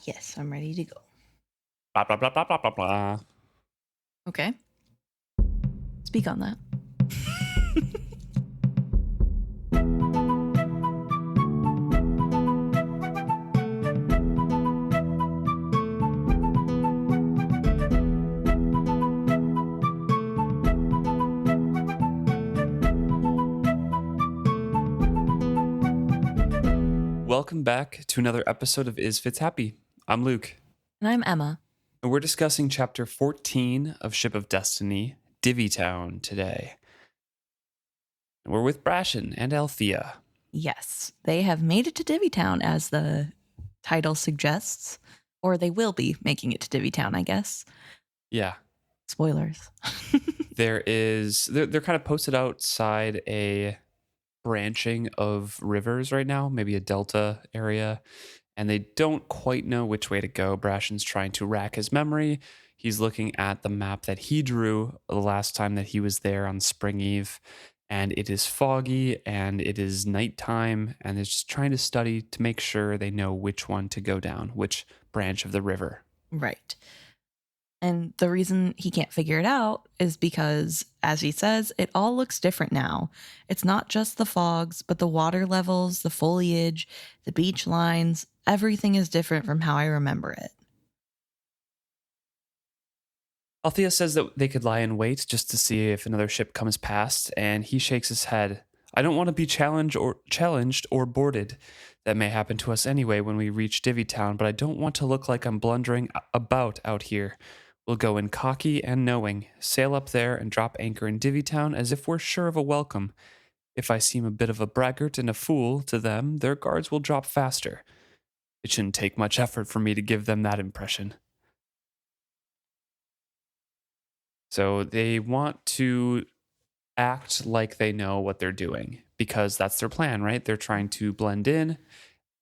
Yes, I'm ready to go. Blah, blah, blah, blah, blah, blah, blah. Okay. Speak on that. Welcome back to another episode of Is Fitz Happy? I'm Luke, And I'm Emma. and we're discussing Chapter 14 of Ship of Destiny, Divvytown, today. And we're with Brashen and Althea. Yes, they have made it to Divvytown, as the title suggests. Or they will be making it to Divvytown, I guess. Yeah, Spoilers. they're kind of posted outside a branching of rivers right now, maybe a delta area, and they don't quite know which way to go. Brashen's trying to rack his memory. He's looking at the map that he drew the last time that he was there on Spring Eve, and it is foggy and it is nighttime, and they're just trying to study to make sure they know which one to go down, which branch of the river. Right. And the reason he can't figure it out is because, as he says, it all looks different now. It's not just the fogs, but the water levels, the foliage, the beach lines. Everything is different from how I remember it. Althea says that they could lie in wait just to see if another ship comes past, and he shakes his head. I don't want to be challenged or boarded. That may happen to us anyway when we reach Divvytown, but I don't want to look like I'm blundering about out here. We'll go in cocky and knowing, sail up there and drop anchor in Divvytown as if we're sure of a welcome. If I seem a bit of a braggart and a fool to them, their guards will drop faster. It shouldn't take much effort for me to give them that impression. So they want to act like they know what they're doing because that's their plan, right? They're trying to blend in,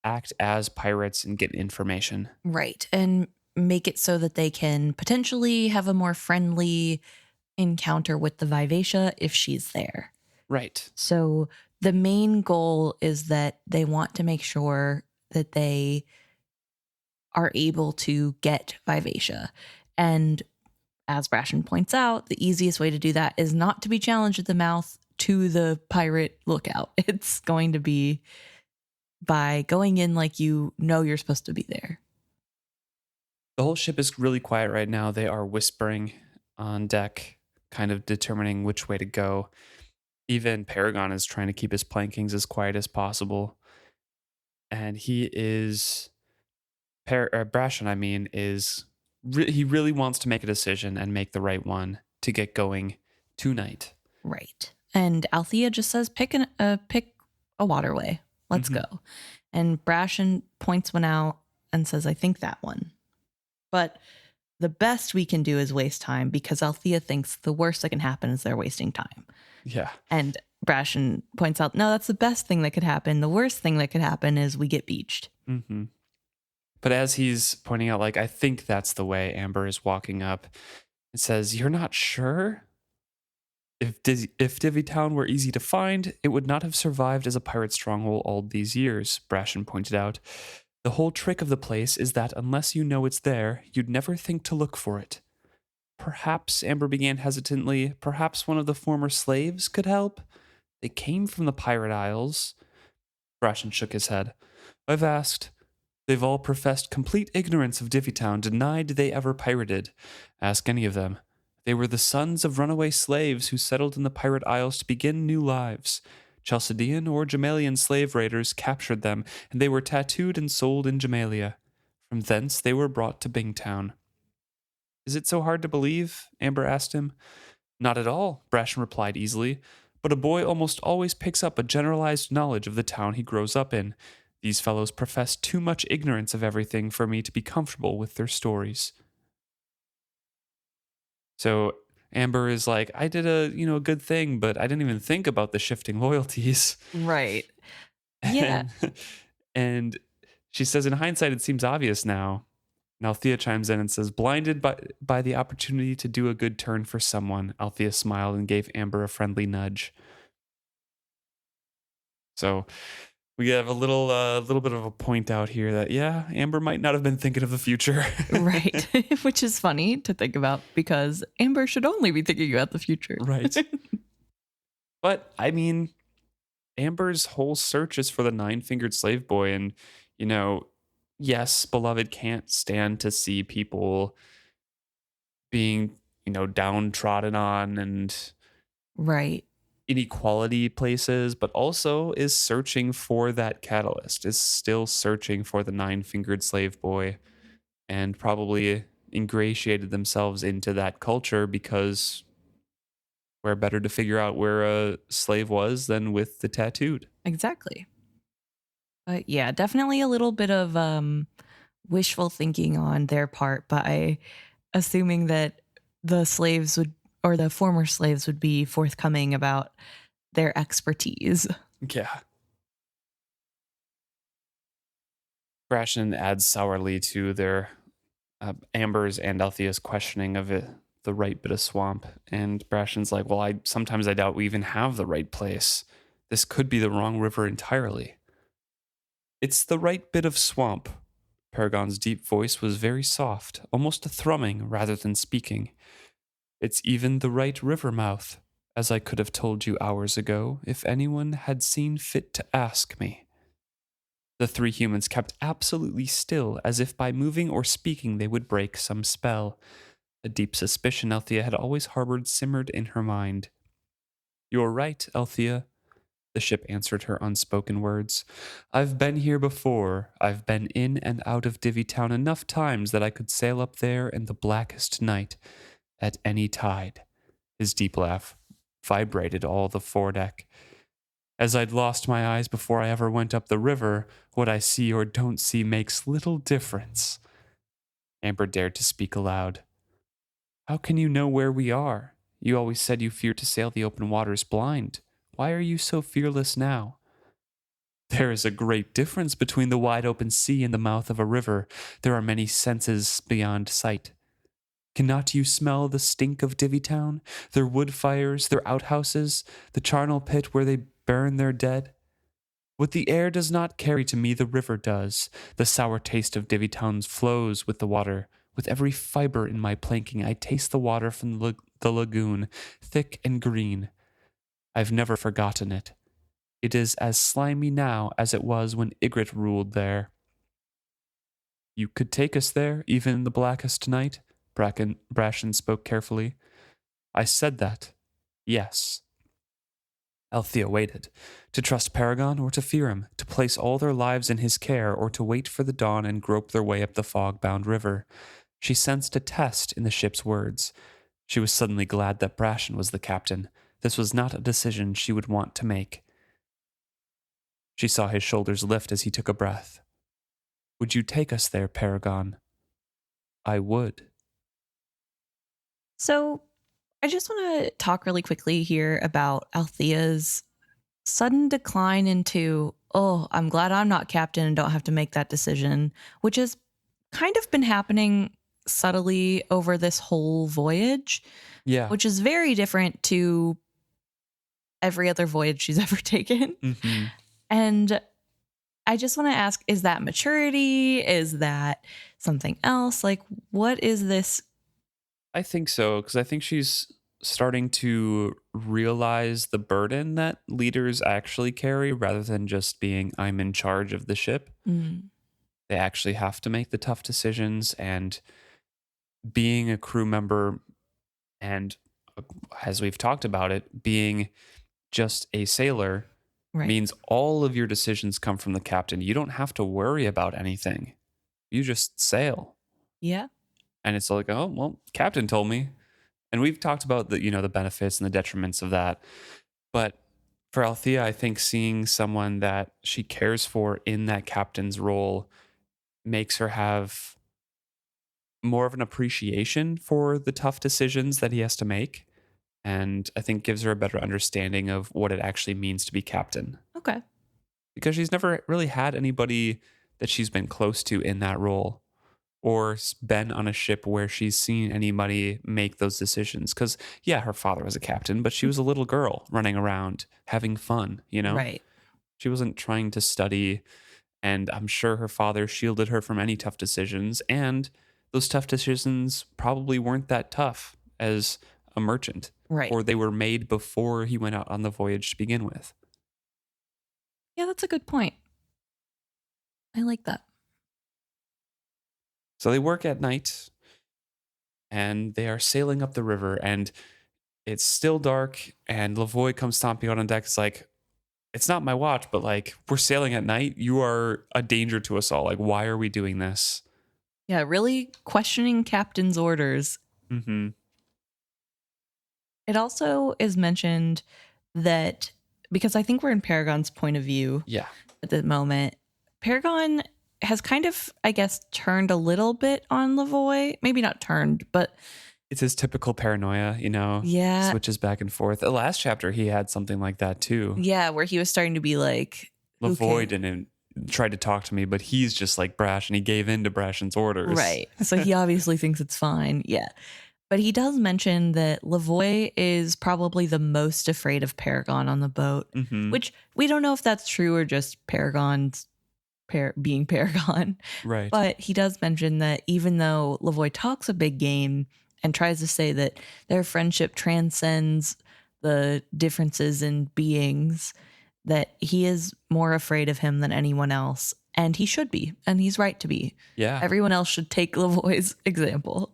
act as pirates, and get information. Right. And make it so that they can potentially have a more friendly encounter with the Vivacia if she's there. Right. So the main goal is that they want to make sure that they are able to get Vivacia. And as Brashen points out, the easiest way to do that is not to be challenged at the mouth to the pirate lookout. It's going to be by going in like you know you're supposed to be there. The whole ship is really quiet right now. They are whispering on deck, kind of determining which way to go. Even Paragon is trying to keep his plankings as quiet as possible. And he is, Brashen, he really wants to make a decision and make the right one to get going tonight. Right. And Althea just says, pick a waterway. Let's go. And Brashen points one out and says, I think that one. But the best we can do is waste time because Althea thinks the worst that can happen is they're wasting time. Yeah. And Brashen points out, no, that's the best thing that could happen. The worst thing that could happen is we get beached. Mm-hmm. But as he's pointing out, I think that's the way, Amber is walking up and says, you're not sure? If Divvytown were easy to find, it would not have survived as a pirate stronghold all these years, Brashen pointed out. The whole trick of the place is that unless you know it's there, you'd never think to look for it. Perhaps, Amber began hesitantly, perhaps one of the former slaves could help? They came from the Pirate Isles. Brashen shook his head. I've asked. They've all professed complete ignorance of Divvytown, denied they ever pirated. Ask any of them. They were the sons of runaway slaves who settled in the Pirate Isles to begin new lives. Chalcedean or Jamalian slave raiders captured them, and they were tattooed and sold in Jamalia. From thence they were brought to Bingtown. Is it so hard to believe? Amber asked him. Not at all, Brashen replied easily, but a boy almost always picks up a generalized knowledge of the town he grows up in. These fellows profess too much ignorance of everything for me to be comfortable with their stories. So Amber is like, I did a good thing, but I didn't even think about the shifting loyalties. Right. Yeah. And she says, in hindsight, it seems obvious now. And Althea chimes in and says, blinded by the opportunity to do a good turn for someone. Althea smiled and gave Amber a friendly nudge. So We have a little bit of a point out here that yeah, Amber might not have been thinking of the future. Right. Which is funny to think about because Amber should only be thinking about the future. Right. But I mean, Amber's whole search is for the nine-fingered slave boy, and you know, yes, beloved can't stand to see people being, downtrodden on and Right. inequality places, but also is searching for that catalyst, is still searching for the nine-fingered slave boy, and probably ingratiated themselves into that culture because where better to figure out where a slave was than with the tattooed. Exactly. But yeah, definitely a little bit of wishful thinking on their part by assuming that the slaves would, or the former slaves would be forthcoming about their expertise. Yeah. Brashen adds sourly to their Amber's and Althea's questioning of it, the right bit of swamp. And Brashen's like, well, sometimes I doubt we even have the right place. This could be the wrong river entirely. It's the right bit of swamp. Paragon's deep voice was very soft, almost a thrumming rather than speaking. It's even the right river mouth, as I could have told you hours ago if anyone had seen fit to ask me. The three humans kept absolutely still, as if by moving or speaking they would break some spell. A deep suspicion Althea had always harbored simmered in her mind. You're right, Althea, the ship answered her unspoken words. I've been here before. I've been in and out of Divvytown enough times that I could sail up there in the blackest night, at any tide. His deep laugh vibrated all the foredeck. As I'd lost my eyes before I ever went up the river, what I see or don't see makes little difference. Amber dared to speak aloud. How can you know where we are? You always said you feared to sail the open waters blind. Why are you so fearless now? There is a great difference between the wide open sea and the mouth of a river. There are many senses beyond sight. Cannot you smell the stink of Divvytown, their wood fires, their outhouses, the charnel pit where they burn their dead? What the air does not carry to me, the river does. The sour taste of Divvytown flows with the water. With every fiber in my planking, I taste the water from the lagoon, thick and green. I've never forgotten it. It is as slimy now as it was when Igrot ruled there. You could take us there, even in the blackest night? Brashen spoke carefully. I said that. Yes. Althea waited. To trust Paragon or to fear him, to place all their lives in his care or to wait for the dawn and grope their way up the fog-bound river. She sensed a test in the ship's words. She was suddenly glad that Brashen was the captain. This was not a decision she would want to make. She saw his shoulders lift as he took a breath. Would you take us there, Paragon? I would. So I just want to talk really quickly here about Althea's sudden decline into, oh, I'm glad I'm not captain and don't have to make that decision, which has kind of been happening subtly over this whole voyage. Yeah. Which is very different to every other voyage she's ever taken. Mm-hmm. And I just want to ask, is that maturity? Is that something else? Like, what is this? I think so, because I think she's starting to realize the burden that leaders actually carry rather than just being, I'm in charge of the ship. Mm. They actually have to make the tough decisions, and being a crew member and, as we've talked about it, being just a sailor means all of your decisions come from the captain. You don't have to worry about anything. You just sail. Yeah. And it's like, oh, well, captain told me. And we've talked about the benefits and the detriments of that. But for Althea, I think seeing someone that she cares for in that captain's role makes her have more of an appreciation for the tough decisions that he has to make. And I think gives her a better understanding of what it actually means to be captain. Okay. Because she's never really had anybody that she's been close to in that role or been on a ship where she's seen anybody make those decisions. Because, yeah, her father was a captain, but she was a little girl running around having fun, Right. She wasn't trying to study, and I'm sure her father shielded her from any tough decisions, and those tough decisions probably weren't that tough as a merchant, Right. or they were made before he went out on the voyage to begin with. Yeah, that's a good point. I like that. So they work at night, and they are sailing up the river, and it's still dark, and Lavoy comes stomping out on deck. It's like, it's not my watch, but like, we're sailing at night. You are a danger to us all. Like, why are we doing this? Yeah, really questioning captain's orders. Mm-hmm. It also is mentioned that, because I think we're in Paragon's point of view Yeah. at the moment, Paragon has kind of, I guess, turned a little bit on Lavoy. Maybe not turned, but It's his typical paranoia, yeah. switches back and forth. The last chapter, he had something like that too. Yeah, where he was starting to be like, Lavoy didn't try to talk to me, but he's just like Brash, and he gave in to Brashen's orders. right. So he obviously thinks it's fine. Yeah. But he does mention that Lavoy is probably the most afraid of Paragon on the boat, Mm-hmm. which we don't know if that's true or just Paragon's being Paragon. Right. But he does mention that even though Lavoy talks a big game and tries to say that their friendship transcends the differences in beings, that he is more afraid of him than anyone else. And he should be. And he's right to be. Yeah. Everyone else should take Lavoy's example.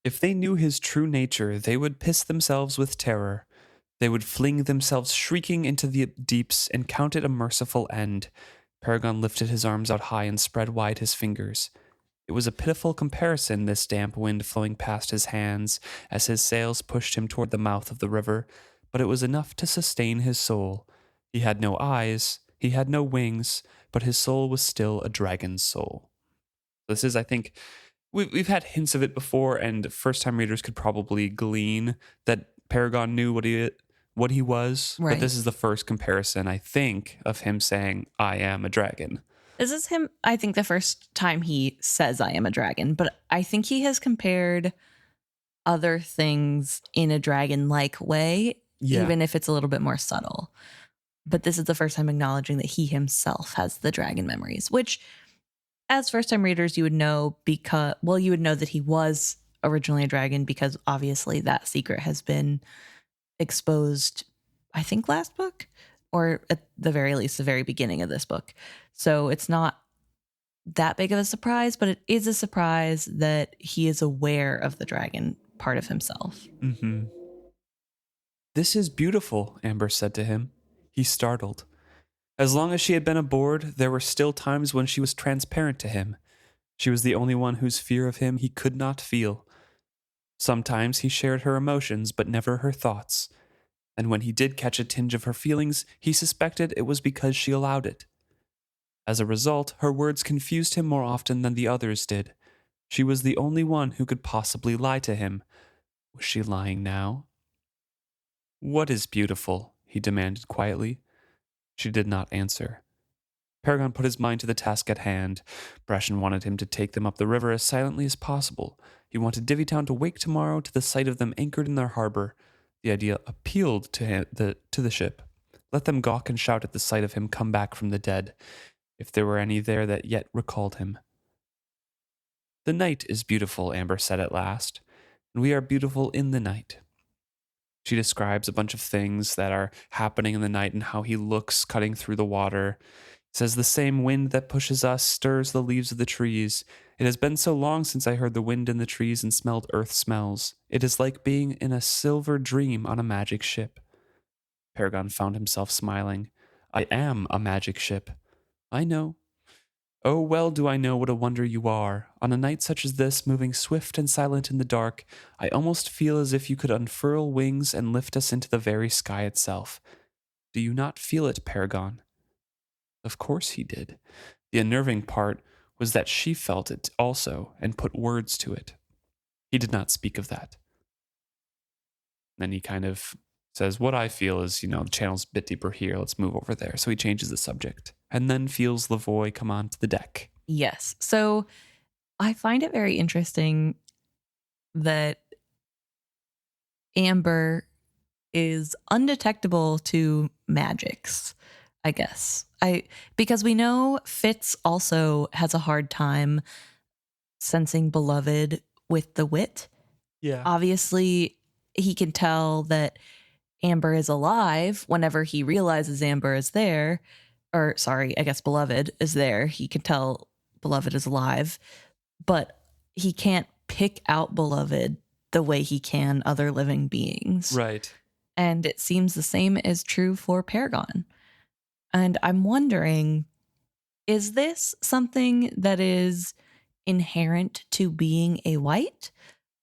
If they knew his true nature, they would piss themselves with terror. They would fling themselves shrieking into the deeps and count it a merciful end. Paragon lifted his arms out high and spread wide his fingers. It was a pitiful comparison, this damp wind flowing past his hands as his sails pushed him toward the mouth of the river, but it was enough to sustain his soul. He had no eyes, he had no wings, but his soul was still a dragon's soul. This is, I think, we've had hints of it before, and first-time readers could probably glean that Paragon knew what he was. Right. But this is the first comparison, I think, of him saying, "I am a dragon." This is him, I think, the first time he says I am a dragon, but I think he has compared other things in a dragon-like way, even if it's a little bit more subtle. But this is the first time acknowledging that he himself has the dragon memories, which, as first-time readers, you would know you would know that he was originally a dragon because obviously that secret has been exposed, I think, last book, or at the very least, the very beginning of this book. So it's not that big of a surprise, but it is a surprise that he is aware of the dragon part of himself. Mm-hmm. "This is beautiful," Amber said to him. He startled. As long as she had been aboard, there were still times when she was transparent to him. She was the only one whose fear of him he could not feel. Sometimes he shared her emotions, but never her thoughts. And when he did catch a tinge of her feelings, he suspected it was because she allowed it. As a result, her words confused him more often than the others did. She was the only one who could possibly lie to him. Was she lying now? "What is beautiful?" he demanded quietly. She did not answer. Paragon put his mind to the task at hand. Brashen wanted him to take them up the river as silently as possible. He wanted Divvytown to wake tomorrow to the sight of them anchored in their harbor. The idea appealed to the ship. Let them gawk and shout at the sight of him come back from the dead, if there were any there that yet recalled him. "The night is beautiful," Amber said at last, "and we are beautiful in the night." She describes a bunch of things that are happening in the night and how he looks cutting through the water. Says, "The same wind that pushes us stirs the leaves of the trees. It has been so long since I heard the wind in the trees and smelled earth smells. It is like being in a silver dream on a magic ship." Paragon found himself smiling. "I am a magic ship. I know. Oh, well do I know what a wonder you are. On a night such as this, moving swift and silent in the dark, I almost feel as if you could unfurl wings and lift us into the very sky itself. Do you not feel it, Paragon?" Of course he did. The unnerving part was that she felt it also and put words to it. He did not speak of that. Then he kind of says, "What I feel is, the channel's a bit deeper here. Let's move over there." So he changes the subject and then feels Lavoy come onto the deck. Yes. So I find it very interesting that Amber is undetectable to magics. I guess. Because we know Fitz also has a hard time sensing beloved with the wit. Yeah. Obviously, he can tell that Amber is alive whenever he realizes Amber is there. Or, sorry, I guess beloved is there. He can tell beloved is alive, but he can't pick out beloved the way he can other living beings. Right. And it seems the same is true for Paragon. And I'm wondering, is this something that is inherent to being a white?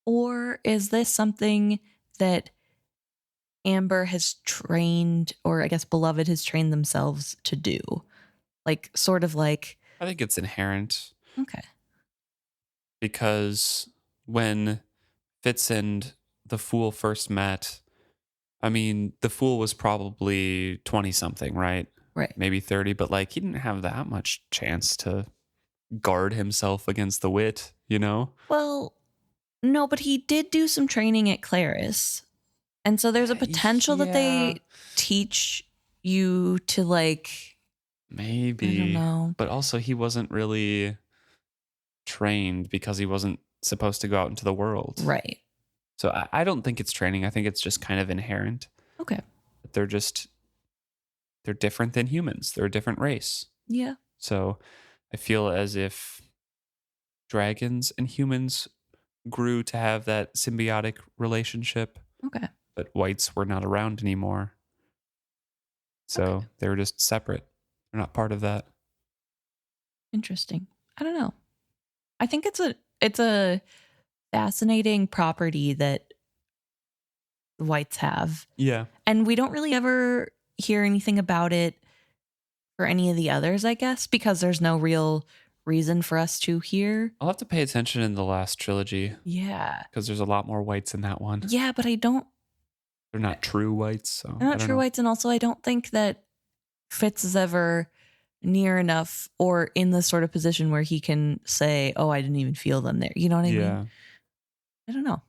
Or is this something that Amber has trained, or I guess Beloved has trained themselves to do? Like, sort of like. I think it's inherent. Okay. Because when Fitz and the Fool first met, I mean, the Fool was probably 20 something, right? Right. Maybe 30, but like he didn't have that much chance to guard himself against the wit, you know? Well, no, but he did do some training at Claris. And so there's a potential that they teach you to, like. Maybe. I don't know. But also he wasn't really trained because he wasn't supposed to go out into the world. Right. So I don't think it's training. I think it's just kind of inherent. Okay. They're different than humans. They're a different race. Yeah. So I feel as if dragons and humans grew to have that symbiotic relationship. Okay. But whites were not around anymore. So they were just separate. They're not part of that. Interesting. I don't know. I think it's a fascinating property that whites have. Yeah. And we don't really ever hear anything about it for any of the others, I guess, because there's no real reason for us to hear. I'll have to pay attention in the last trilogy. Yeah. Because there's a lot more whites in that one. Yeah, but They're not true whites. So they're not true whites. And also, I don't think that Fitz is ever near enough or in the sort of position where he can say, oh, I didn't even feel them there. You know what I mean? I don't know.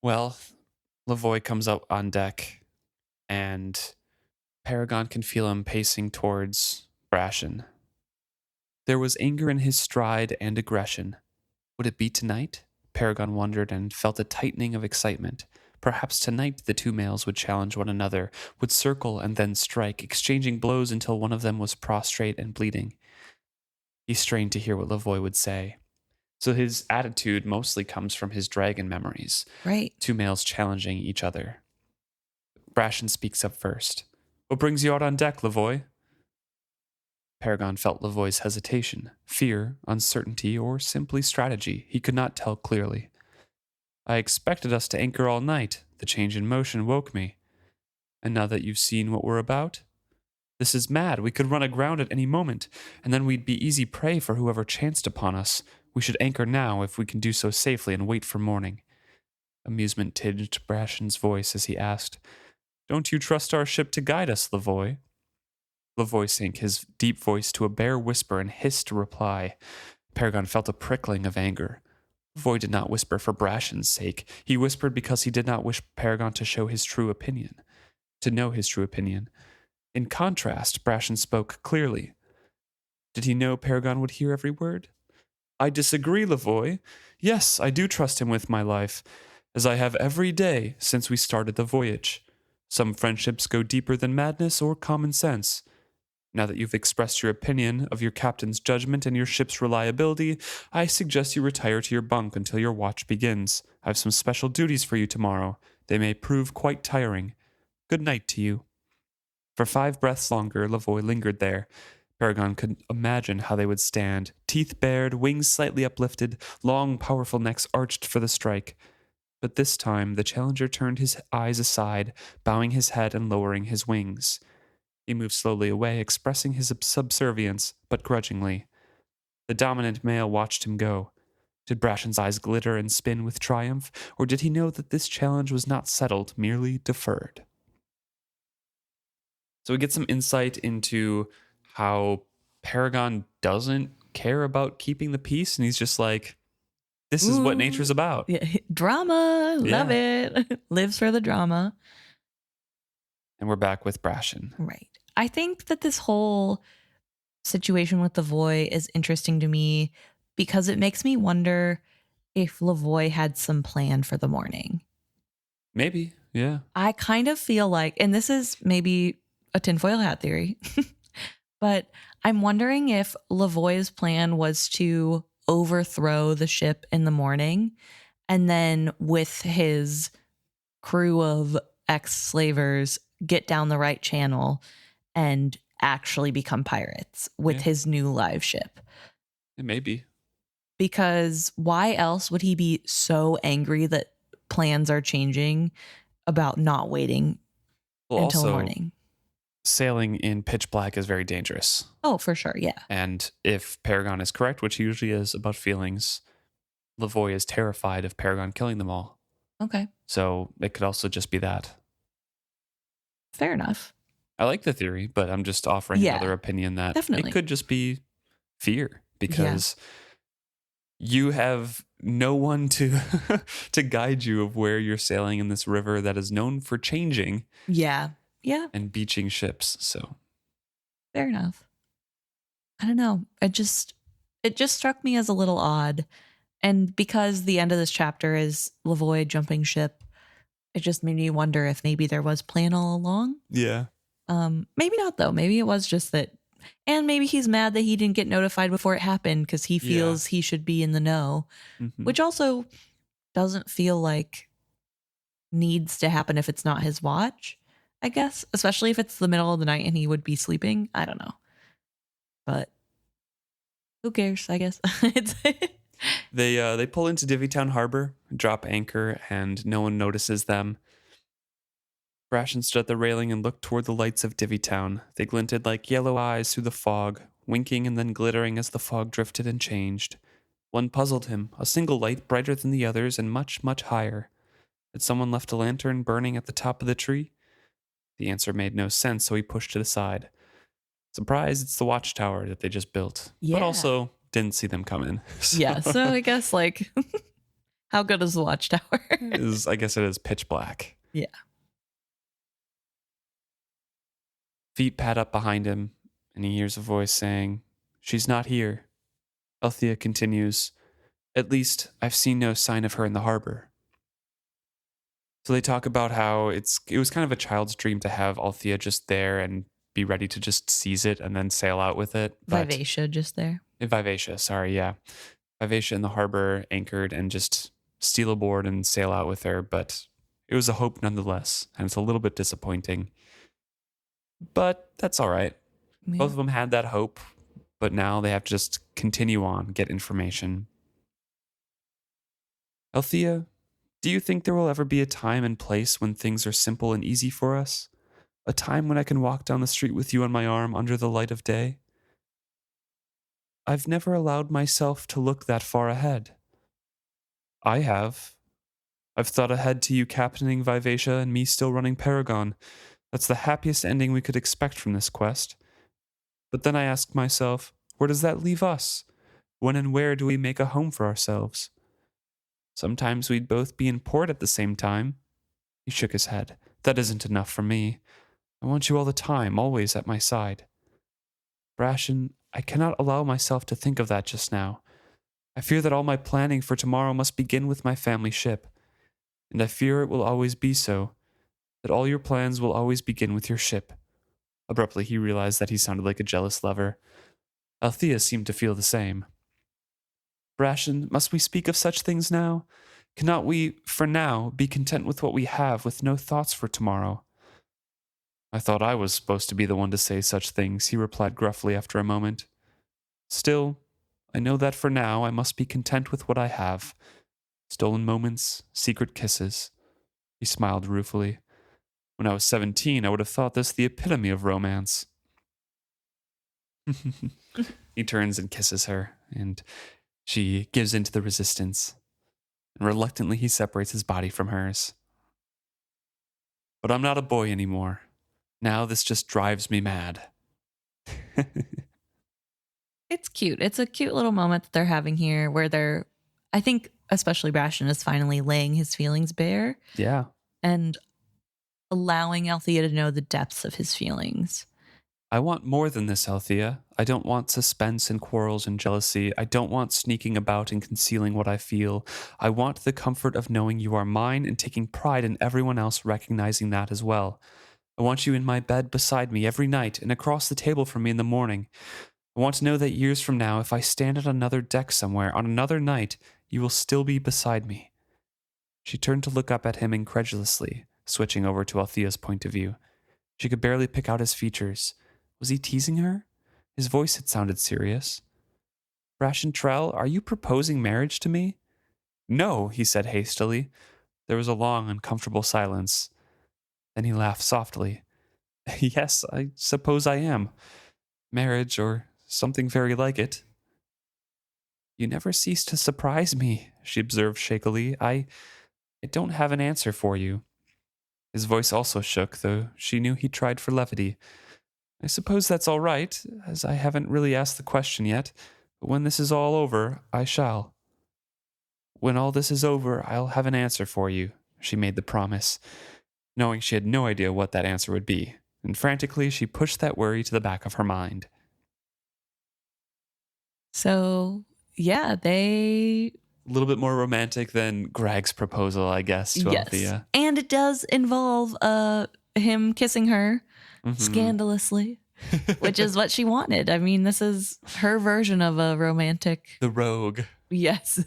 Well, Lavoy comes up on deck and Paragon can feel him pacing towards Brashen. There was anger in his stride and aggression. Would it be tonight? Paragon wondered and felt a tightening of excitement. Perhaps tonight the two males would challenge one another, would circle and then strike, exchanging blows until one of them was prostrate and bleeding. He strained to hear what Lavoy would say. So his attitude mostly comes from his dragon memories. Right. Two males challenging each other. Brashen speaks up first. What brings you out on deck, Lavoy? Paragon felt Lavoy's hesitation, fear, uncertainty, or simply strategy. He could not tell clearly. I expected us to anchor all night. The change in motion woke me. And now that you've seen what we're about? This is mad. We could run aground at any moment, and then we'd be easy prey for whoever chanced upon us. We should anchor now if we can do so safely and wait for morning. Amusement tinged Brashen's voice as he asked, Don't you trust our ship to guide us, Lavoy? Lavoy sank his deep voice to a bare whisper and hissed a reply. Paragon felt a prickling of anger. Lavoy did not whisper for Brashen's sake. He whispered because he did not wish Paragon to show his true opinion, to know his true opinion. In contrast, Brashen spoke clearly. Did he know Paragon would hear every word? I disagree, Lavoy. Yes, I do trust him with my life, as I have every day since we started the voyage. Some friendships go deeper than madness or common sense. Now that you've expressed your opinion of your captain's judgment and your ship's reliability, I suggest you retire to your bunk until your watch begins. I have some special duties for you tomorrow. They may prove quite tiring. Good night to you. For 5 breaths longer, Lavoy lingered there. Paragon could imagine how they would stand, teeth bared, wings slightly uplifted, long, powerful necks arched for the strike. But this time, the challenger turned his eyes aside, bowing his head and lowering his wings. He moved slowly away, expressing his subservience, but grudgingly. The dominant male watched him go. Did Brashen's eyes glitter and spin with triumph, or did he know that this challenge was not settled, merely deferred? So we get some insight into how Paragon doesn't care about keeping the peace, and he's just like, this is what nature's about. Yeah. Drama. Love it. Lives for the drama. And we're back with Brashen. Right. I think that this whole situation with Lavoy is interesting to me because it makes me wonder if Lavoy had some plan for the morning. Maybe, yeah. I kind of feel like, and this is maybe a tinfoil hat theory, but I'm wondering if Lavoy's plan was to overthrow the ship in the morning and then with his crew of ex-slavers get down the right channel and actually become pirates with his new live ship. It may be. Because why else would he be so angry that plans are changing about not waiting until morning? Sailing in pitch black is very dangerous. Oh, for sure, yeah. And if Paragon is correct, which he usually is about feelings, Lavoy is terrified of Paragon killing them all. Okay. So it could also just be that. Fair enough. I like the theory, but I'm just offering another opinion that definitely. It could just be fear because you have no one to to guide you of where you're sailing in this river that is known for changing. Yeah. And beaching ships. So fair enough. I don't know. It just struck me as a little odd. And because the end of this chapter is Lavoy jumping ship, it just made me wonder if maybe there was plan all along. Yeah. Maybe not though. Maybe it was just that, and maybe he's mad that he didn't get notified before it happened because he feels he should be in the know, which also doesn't feel like needs to happen if it's not his watch, I guess, especially if it's the middle of the night and he would be sleeping. I don't know, but who cares? I guess they pull into Divvytown Harbor, drop anchor, and no one notices them. Brashen stood at the railing and looked toward the lights of Divvytown. They glinted like yellow eyes through the fog, winking and then glittering as the fog drifted and changed. One puzzled him, a single light brighter than the others and much, much higher. Had someone left a lantern burning at the top of the tree? The answer made no sense, so he pushed it aside. Surprised it's the watchtower that they just built. But also didn't see them come in. So I guess like how good is the watchtower? I guess it is pitch black. Yeah. Feet pad up behind him, and he hears a voice saying, "She's not here." Althea continues, "At least I've seen no sign of her in the harbor." So they talk about how it was kind of a child's dream to have Althea just there and be ready to just seize it and then sail out with it. Vivacia just there. Vivacia, sorry, yeah. Vivacia in the harbor, anchored, and just steal aboard and sail out with her. But it was a hope nonetheless, and it's a little bit disappointing. But that's all right. Yeah. Both of them had that hope, but now they have to just continue on, get information. Althea, do you think there will ever be a time and place when things are simple and easy for us? A time when I can walk down the street with you on my arm under the light of day? I've never allowed myself to look that far ahead. I have. I've thought ahead to you captaining Vivacia and me still running Paragon. That's the happiest ending we could expect from this quest. But then I ask myself, where does that leave us? When and where do we make a home for ourselves? Sometimes we'd both be in port at the same time. He shook his head. That isn't enough for me. I want you all the time, always at my side. Brashen, I cannot allow myself to think of that just now. I fear that all my planning for tomorrow must begin with my family ship. And I fear it will always be so. That all your plans will always begin with your ship. Abruptly, he realized that he sounded like a jealous lover. Althea seemed to feel the same. Brashen, must we speak of such things now? Cannot we, for now, be content with what we have, with no thoughts for tomorrow? I thought I was supposed to be the one to say such things, he replied gruffly after a moment. Still, I know that for now I must be content with what I have. Stolen moments, secret kisses. He smiled ruefully. When I was 17, I would have thought this the epitome of romance. He turns and kisses her, and she gives in to the resistance. And reluctantly, he separates his body from hers. But I'm not a boy anymore. Now this just drives me mad. It's cute. It's a cute little moment that they're having here where I think especially Brashen is finally laying his feelings bare. Yeah. And allowing Althea to know the depths of his feelings. I want more than this, Althea. I don't want suspense and quarrels and jealousy. I don't want sneaking about and concealing what I feel. I want the comfort of knowing you are mine and taking pride in everyone else recognizing that as well. I want you in my bed beside me every night and across the table from me in the morning. I want to know that years from now, if I stand at another deck somewhere on another night, you will still be beside me. She turned to look up at him incredulously, switching over to Althea's point of view. She could barely pick out his features. Was he teasing her? His voice had sounded serious. Brashen Trell, are you proposing marriage to me? No, he said hastily. There was a long, uncomfortable silence. Then he laughed softly. Yes, I suppose I am. Marriage, or something very like it. You never cease to surprise me, she observed shakily. I don't have an answer for you. His voice also shook, though she knew he tried for levity. I suppose that's all right, as I haven't really asked the question yet, but when this is all over, I shall. When all this is over, I'll have an answer for you, she made the promise, knowing she had no idea what that answer would be, and frantically she pushed that worry to the back of her mind. So, yeah, they... A little bit more romantic than Greg's proposal, I guess, to Althea. And it does involve him kissing her scandalously, which is what she wanted. I mean, this is her version of a romantic... The rogue. Yes.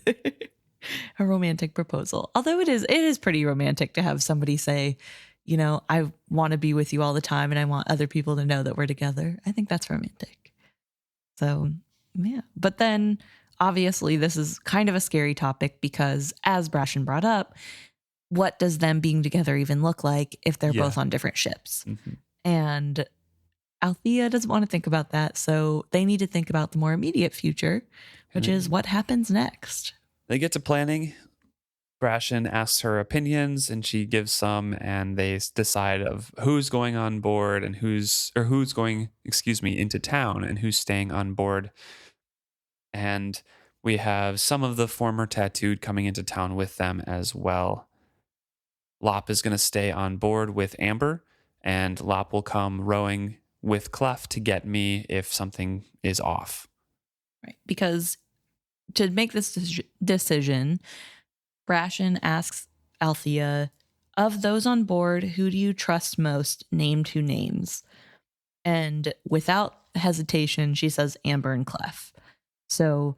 A romantic proposal. Although it is pretty romantic to have somebody say, you know, I want to be with you all the time and I want other people to know that we're together. I think that's romantic. So, yeah. But then, obviously, this is kind of a scary topic because, as Brashen brought up, what does them being together even look like if they're both on different ships? Mm-hmm. And Althea doesn't want to think about that, so they need to think about the more immediate future, which is what happens next. They get to planning. Brashen asks her opinions, and she gives some, and they decide of who's going on board and who's going, into town and who's staying on board. And we have some of the former tattooed coming into town with them as well. Lop is going to stay on board with Amber, and Lop will come rowing with Clef to get me if something is off. Right, because to make this decision, Brashen asks Althea, of those on board, who do you trust most? Name 2 names. And without hesitation, she says Amber and Clef. So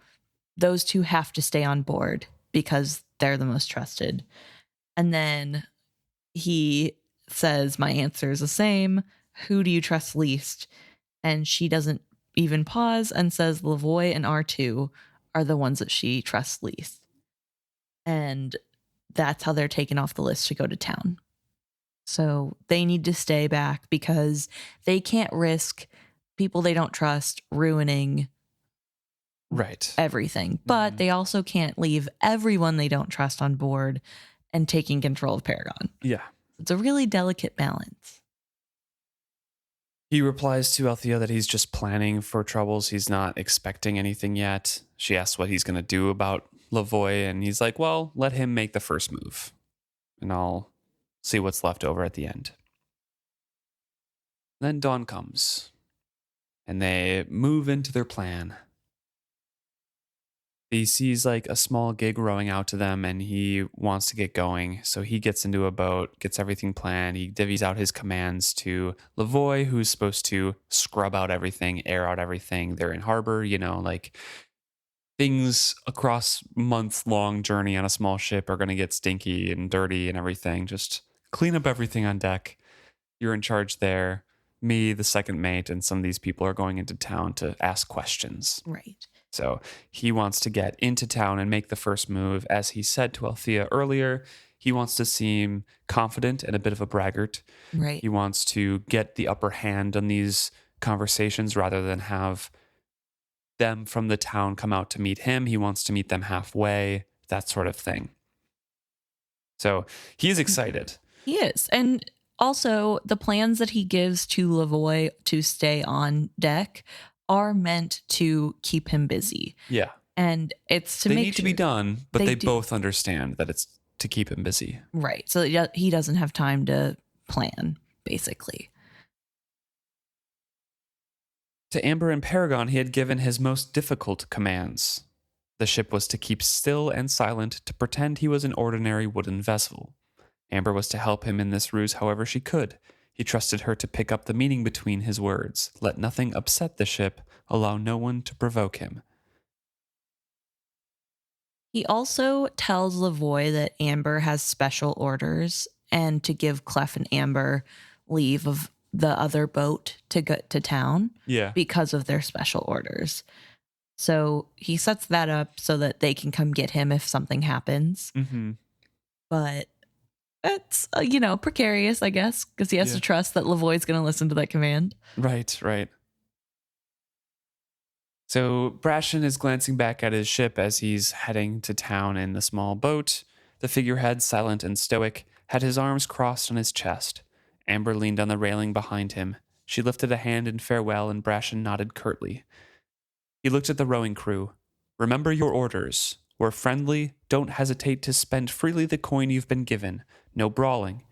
those 2 have to stay on board because they're the most trusted. And then he says, my answer is the same. Who do you trust least? And she doesn't even pause and says Lavoy and R2 are the ones that she trusts least. And that's how they're taken off the list to go to town. So they need to stay back because they can't risk people they don't trust ruining everything. But they also can't leave everyone they don't trust on board and taking control of Paragon. Yeah. It's a really delicate balance. He replies to Althea that he's just planning for troubles. He's not expecting anything yet. She asks what he's going to do about Lavoy, and he's like, well, let him make the first move, and I'll see what's left over at the end. Then dawn comes, and they move into their plan. He sees like a small gig rowing out to them, and he wants to get going. So he gets into a boat, gets everything planned. He divvies out his commands to Lavoy, who's supposed to scrub out everything, air out everything. They're in harbor, like things across month-long journey on a small ship are going to get stinky and dirty and everything. Just clean up everything on deck. You're in charge there. Me, the second mate, and some of these people are going into town to ask questions. Right. So he wants to get into town and make the first move. As he said to Althea earlier, he wants to seem confident and a bit of a braggart. Right. He wants to get the upper hand on these conversations rather than have them from the town come out to meet him. He wants to meet them halfway, that sort of thing. So he's excited. He is. And also, the plans that he gives to Lavoy to stay on deck are meant to keep him busy. Yeah. And it's to they make need to be done, but they both understand that it's to keep him busy. Right. So he doesn't have time to plan, basically. To Amber and Paragon, he had given his most difficult commands. The ship was to keep still and silent, to pretend he was an ordinary wooden vessel. Amber was to help him in this ruse however she could. He trusted her to pick up the meaning between his words, let nothing upset the ship, allow no one to provoke him. He also tells Lavoy that Amber has special orders and to give Clef and Amber leave of the other boat to get to town because of their special orders. So he sets that up so that they can come get him if something happens. Mm-hmm. But it's, precarious, I guess, because he has to trust that Lavoy's going to listen to that command. Right. So Brashen is glancing back at his ship as he's heading to town in the small boat. The figurehead, silent and stoic, had his arms crossed on his chest. Amber leaned on the railing behind him. She lifted a hand in farewell, and Brashen nodded curtly. He looked at the rowing crew. Remember your orders. We're friendly. Don't hesitate to spend freely the coin you've been given. No brawling.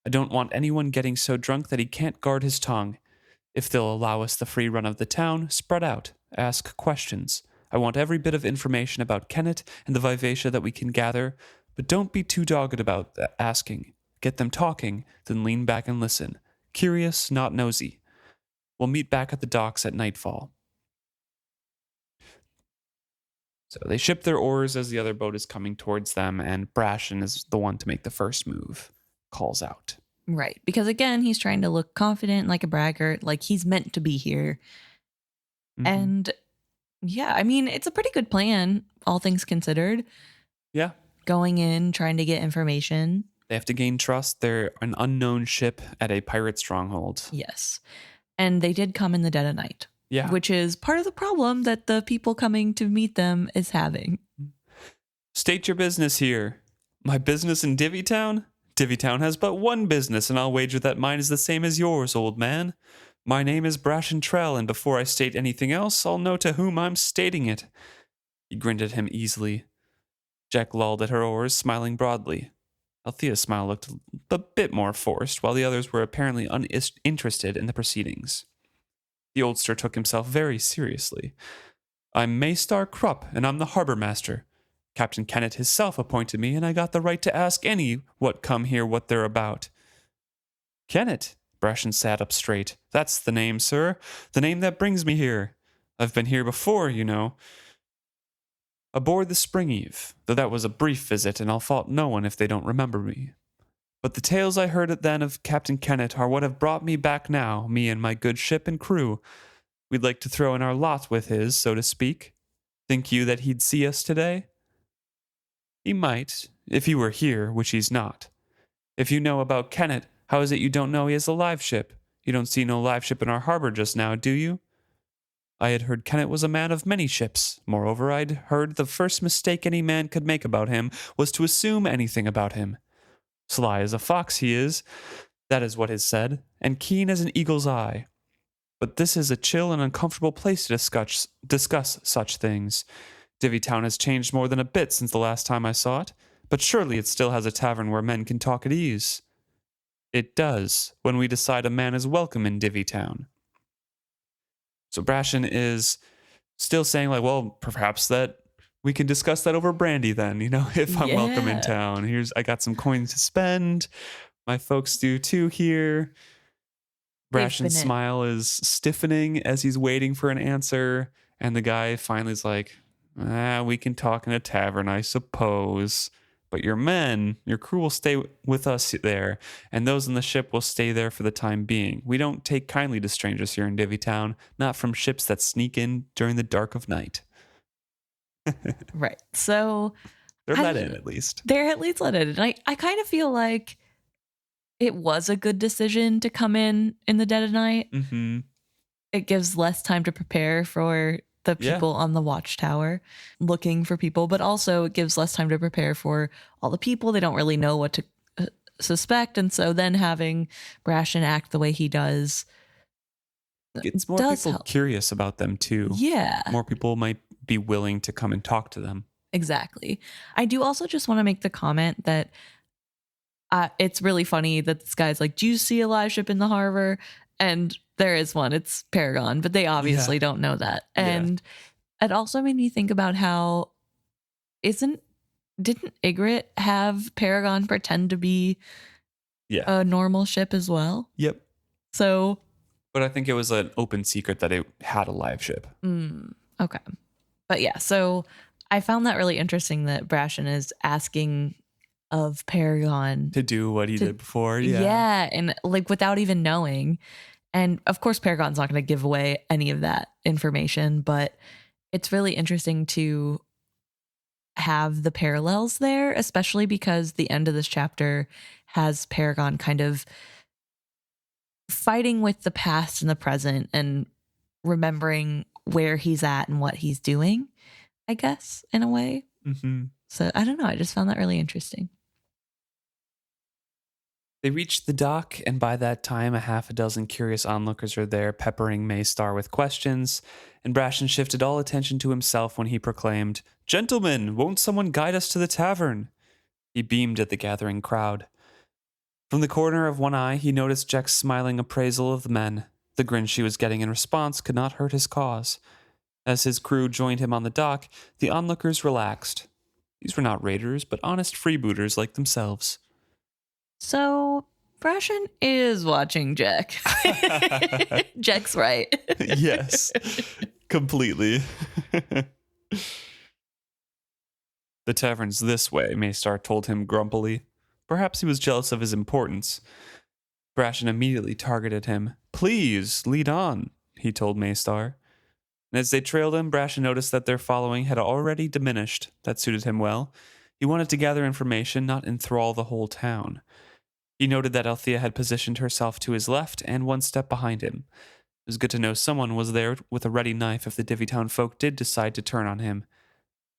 I don't want anyone getting so drunk that he can't guard his tongue. If they'll allow us the free run of the town, spread out. Ask questions. I want every bit of information about Kennet and the Vivacia that we can gather, but don't be too dogged about asking. Get them talking, then lean back and listen. Curious, not nosy. We'll meet back at the docks at nightfall. So they ship their oars as the other boat is coming towards them, and Brashen is the one to make the first move. Calls out. Right, because again, he's trying to look confident, like a braggart, like he's meant to be here. Mm-hmm. And yeah, I mean, it's a pretty good plan, all things considered. Yeah. Going in, trying to get information. They have to gain trust. They're an unknown ship at a pirate stronghold. Yes. And they did come in the dead of night. Yeah. Which is part of the problem that the people coming to meet them is having. State your business here. My business in Divvytown? Divvytown has but one business, and I'll wager that mine is the same as yours, old man. My name is Brashen Trell, and before I state anything else, I'll know to whom I'm stating it. He grinned at him easily. Jack lolled at her oars, smiling broadly. Althea's smile looked a bit more forced, while the others were apparently uninterested in the proceedings. The oldster took himself very seriously. I'm Maystar Krupp, and I'm the harbor master. Captain Kennet himself appointed me, and I got the right to ask any what come here what they're about. Kennet? Brashen sat up straight. That's the name, sir. The name that brings me here. I've been here before, you know. Aboard the Spring Eve, though that was a brief visit, and I'll fault no one if they don't remember me. But the tales I heard then of Captain Kennet are what have brought me back now, me and my good ship and crew. We'd like to throw in our lot with his, so to speak. Think you that he'd see us today? He might, if he were here, which he's not. If you know about Kennet, how is it you don't know he has a live ship? You don't see no live ship in our harbor just now, do you? I had heard Kennet was a man of many ships. Moreover, I'd heard the first mistake any man could make about him was to assume anything about him. Sly as a fox he is, that is what is said, and keen as an eagle's eye. But this is a chill and uncomfortable place to discuss such things. Divvytown has changed more than a bit since the last time I saw it, but surely it still has a tavern where men can talk at ease. It does, when we decide a man is welcome in Divvytown. So Brashen is still saying, like, well, perhaps that we can discuss that over brandy then, if I'm welcome in town. I got some coins to spend. My folks do too here. Brashen's smile is stiffening as he's waiting for an answer. And the guy finally is like, we can talk in a tavern, I suppose. But your crew will stay with us there, and those in the ship will stay there for the time being. We don't take kindly to strangers here in Divvytown, not from ships that sneak in during the dark of night. Right. So they're let in, at least. They're at least let in. And I kind of feel like it was a good decision to come in the dead of night. Mm-hmm. It gives less time to prepare for the people on the watchtower looking for people, but also it gives less time to prepare for all the people. They don't really know what to suspect. And so then having Brashen act the way he does gets more people curious about them too. Yeah. More people might be willing to come and talk to them. Exactly. I do also just want to make the comment that it's really funny that this guy's like, do you see a live ship in the harbor? And there is one. It's Paragon, but they obviously don't know that. And it also made me think about how didn't Igrot have Paragon pretend to be a normal ship as well? Yep. So, but I think it was an open secret that it had a live ship. Okay. But yeah, so I found that really interesting that Brashen is asking of Paragon to do what he did before. Yeah. And like without even knowing. And of course, Paragon's not going to give away any of that information, but it's really interesting to have the parallels there, especially because the end of this chapter has Paragon kind of fighting with the past and the present and remembering where he's at and what he's doing, I guess, in a way. Mm-hmm. So I don't know. I just found that really interesting. They reach the dock, and by that time, a half a dozen curious onlookers are there, peppering Maystar with questions, and Brashen shifted all attention to himself when he proclaimed, "Gentlemen, won't someone guide us to the tavern?" He beamed at the gathering crowd. From the corner of one eye, he noticed Jack's smiling appraisal of the men. The grin she was getting in response could not hurt his cause. As his crew joined him on the dock, the onlookers relaxed. These were not raiders, but honest freebooters like themselves. So, Brashen is watching Jack. Jack's right. Yes, completely. The tavern's this way, Maystar told him grumpily. Perhaps he was jealous of his importance. Brashen immediately targeted him. "Please, lead on," he told Maystar. And as they trailed him, Brashen noticed that their following had already diminished. That suited him well. He wanted to gather information, not enthrall the whole town. He noted that Althea had positioned herself to his left and one step behind him. It was good to know someone was there with a ready knife if the Divvytown folk did decide to turn on him.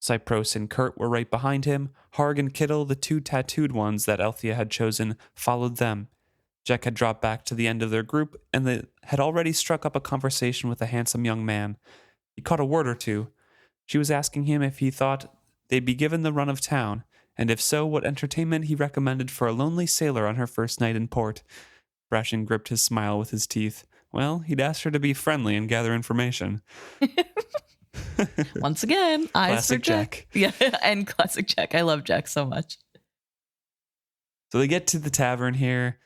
Cypros and Kurt were right behind him. Harg and Kittle, the two tattooed ones that Althea had chosen, followed them. Jack had dropped back to the end of their group, and they had already struck up a conversation with a handsome young man. He caught a word or two. She was asking him if he thought they'd be given the run of town, and if so, what entertainment he recommended for a lonely sailor on her first night in port. Brashen gripped his smile with his teeth. Well, he'd asked her to be friendly and gather information. Once again, eyes classic for Jack. Yeah, and classic Jack. I love Jack so much. So they get to the tavern here,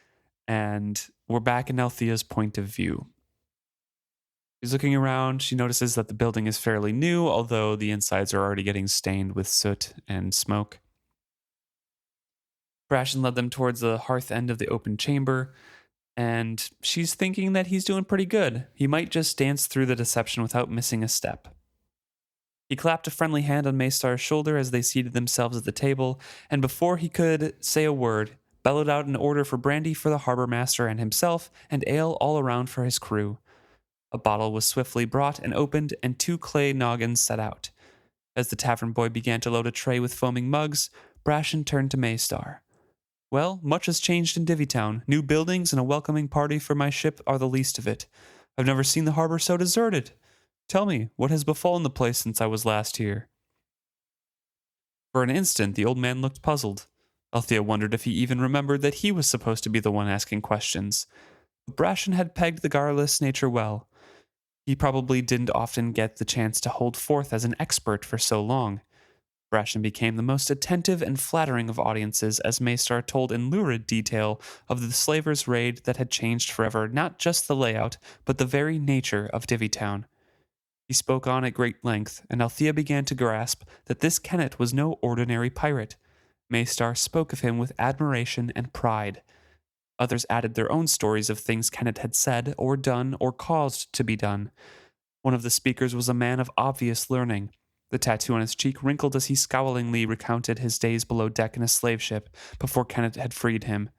and we're back in Althea's point of view. She's looking around. She notices that the building is fairly new, although the insides are already getting stained with soot and smoke. Brashen led them towards the hearth end of the open chamber, and she's thinking that he's doing pretty good. He might just dance through the deception without missing a step. He clapped a friendly hand on Maystar's shoulder as they seated themselves at the table, and before he could say a word, bellowed out an order for brandy for the harbor master and himself, and ale all around for his crew. A bottle was swiftly brought and opened, and 2 clay noggins set out. As the tavern boy began to load a tray with foaming mugs, Brashen turned to Maystar. "Well, much has changed in Divvytown. New buildings and a welcoming party for my ship are the least of it. I've never seen the harbor so deserted. Tell me, what has befallen the place since I was last here?" For an instant, the old man looked puzzled. Althea wondered if he even remembered that he was supposed to be the one asking questions. But Brashen had pegged the garrulous nature well. He probably didn't often get the chance to hold forth as an expert for so long. Brashen became the most attentive and flattering of audiences as Maystar told in lurid detail of the slavers' raid that had changed forever not just the layout, but the very nature of Divvytown. He spoke on at great length, and Althea began to grasp that this Kennett was no ordinary pirate. Maystar spoke of him with admiration and pride. Others added their own stories of things Kennett had said or done or caused to be done. One of the speakers was a man of obvious learning. The tattoo on his cheek wrinkled as he scowlingly recounted his days below deck in a slave ship before Kennett had freed him.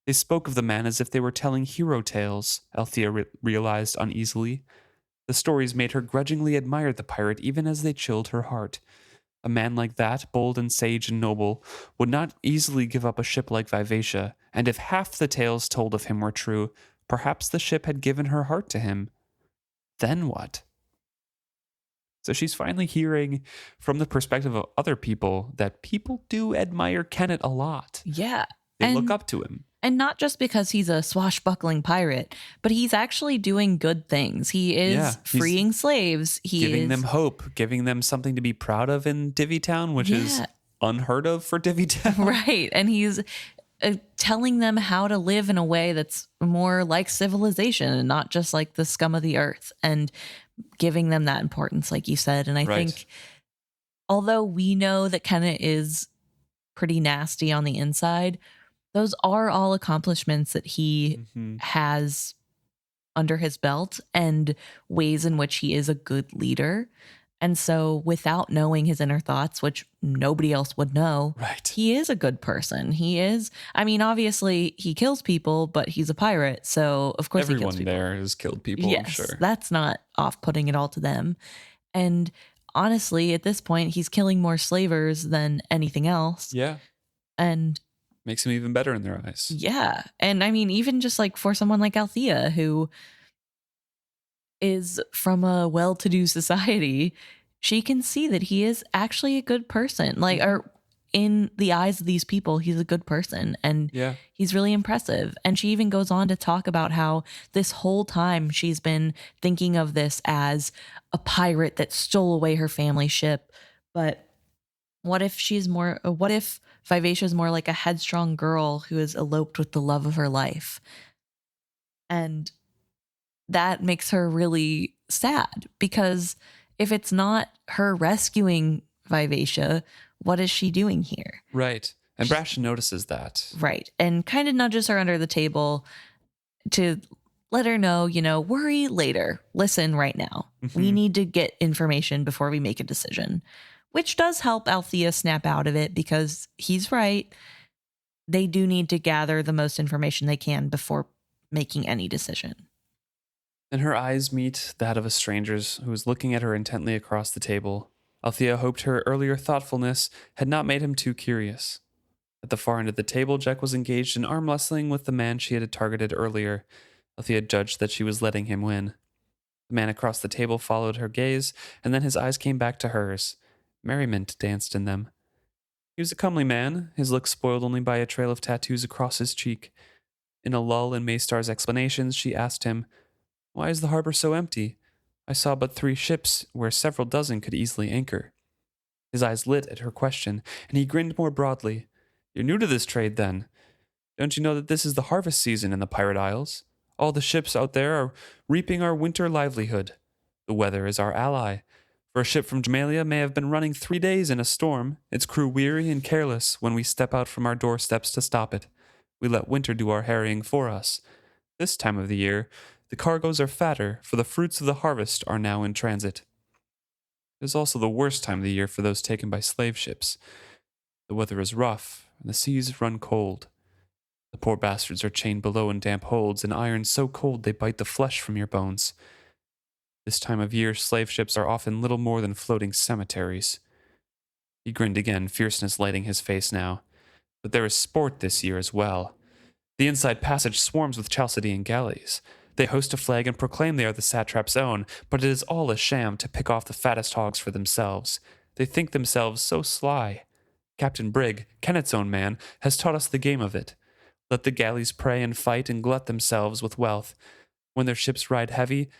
They spoke of the man as if they were telling hero tales, Althea realized uneasily. The stories made her grudgingly admire the pirate even as they chilled her heart. A man like that, bold and sage and noble, would not easily give up a ship like Vivacia, and if half the tales told of him were true, perhaps the ship had given her heart to him. Then what? So she's finally hearing from the perspective of other people that people do admire Kennett a lot. Yeah. They look up to him. And not just because he's a swashbuckling pirate, but he's actually doing good things. He is freeing slaves. He giving is them hope, giving them something to be proud of in Divvytown, which is unheard of for Divvytown. Right. And he's telling them how to live in a way that's more like civilization and not just like the scum of the earth, and giving them that importance, like you said. And I think, although we know that Kenneth is pretty nasty on the inside, those are all accomplishments that he has under his belt and ways in which he is a good leader. And so without knowing his inner thoughts, which nobody else would know, he is a good person. He is, I mean, obviously he kills people, but he's a pirate. So of course he kills people. Everyone there has killed people, yes, I'm sure. That's not off-putting at all to them. And honestly, at this point, he's killing more slavers than anything else. Yeah. And makes him even better in their eyes. Yeah. And I mean, even just like for someone like Althea, who is from a well-to-do society, she can see that he is actually a good person. Like, or in the eyes of these people, he's a good person, and he's really impressive. And she even goes on to talk about how this whole time she's been thinking of this as a pirate that stole away her family ship. But what if Vivacia is more like a headstrong girl who has eloped with the love of her life? And that makes her really sad, because if it's not her rescuing Vivacia, what is she doing here? Right. And Brashen notices that. Right. And kind of nudges her under the table to let her know, worry later. Listen right now. We need to get information before we make a decision. Which does help Althea snap out of it, because he's right. They do need to gather the most information they can before making any decision. And her eyes meet that of a stranger's who is looking at her intently across the table. Althea hoped her earlier thoughtfulness had not made him too curious. At the far end of the table, Jack was engaged in arm wrestling with the man she had targeted earlier. Althea judged that she was letting him win. The man across the table followed her gaze, and then his eyes came back to hers. Merriment danced in them. He was a comely man, his looks spoiled only by a trail of tattoos across his cheek. In a lull in Maystar's explanations, she asked him, "Why is the harbor so empty? I saw but 3 ships where several dozen could easily anchor." His eyes lit at her question, and he grinned more broadly. "You're new to this trade, then. Don't you know that this is the harvest season in the Pirate Isles? All the ships out there are reaping our winter livelihood. The weather is our ally. For a ship from Jamalia may have been running 3 days in a storm, its crew weary and careless when we step out from our doorsteps to stop it. We let winter do our harrying for us. This time of the year, the cargoes are fatter, for the fruits of the harvest are now in transit. It is also the worst time of the year for those taken by slave ships. The weather is rough, and the seas run cold. The poor bastards are chained below in damp holds, and iron so cold they bite the flesh from your bones. This time of year, slave ships are often little more than floating cemeteries." He grinned again, fierceness lighting his face now. "But there is sport this year as well. The inside passage swarms with Chalcedean galleys. They hoist a flag and proclaim they are the satrap's own, but it is all a sham to pick off the fattest hogs for themselves. They think themselves so sly. Captain Brigg, Kenneth's own man, has taught us the game of it. Let the galleys prey and fight and glut themselves with wealth. When their ships ride heavy,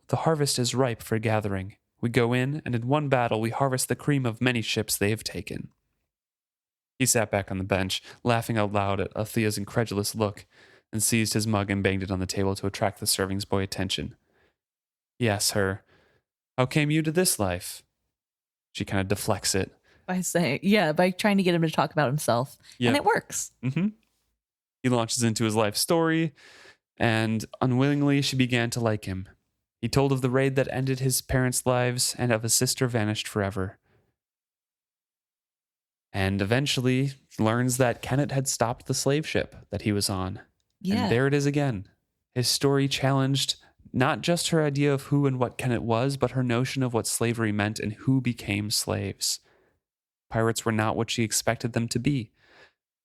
the harvest is ripe for gathering. We go in, and in one battle we harvest the cream of many ships they have taken." He sat back on the bench, laughing out loud at Althea's incredulous look, and seized his mug and banged it on the table to attract the serving boy's attention. He asks her, "How came you to this life?" She kind of deflects it. By trying to get him to talk about himself. Yeah. And it works. Mm-hmm. He launches into his life story, and unwillingly she began to like him. He told of the raid that ended his parents' lives and of a sister vanished forever. And eventually learns that Kenneth had stopped the slave ship that he was on. Yeah. And there it is again. His story challenged not just her idea of who and what Kenneth was, but her notion of what slavery meant and who became slaves. Pirates were not what she expected them to be.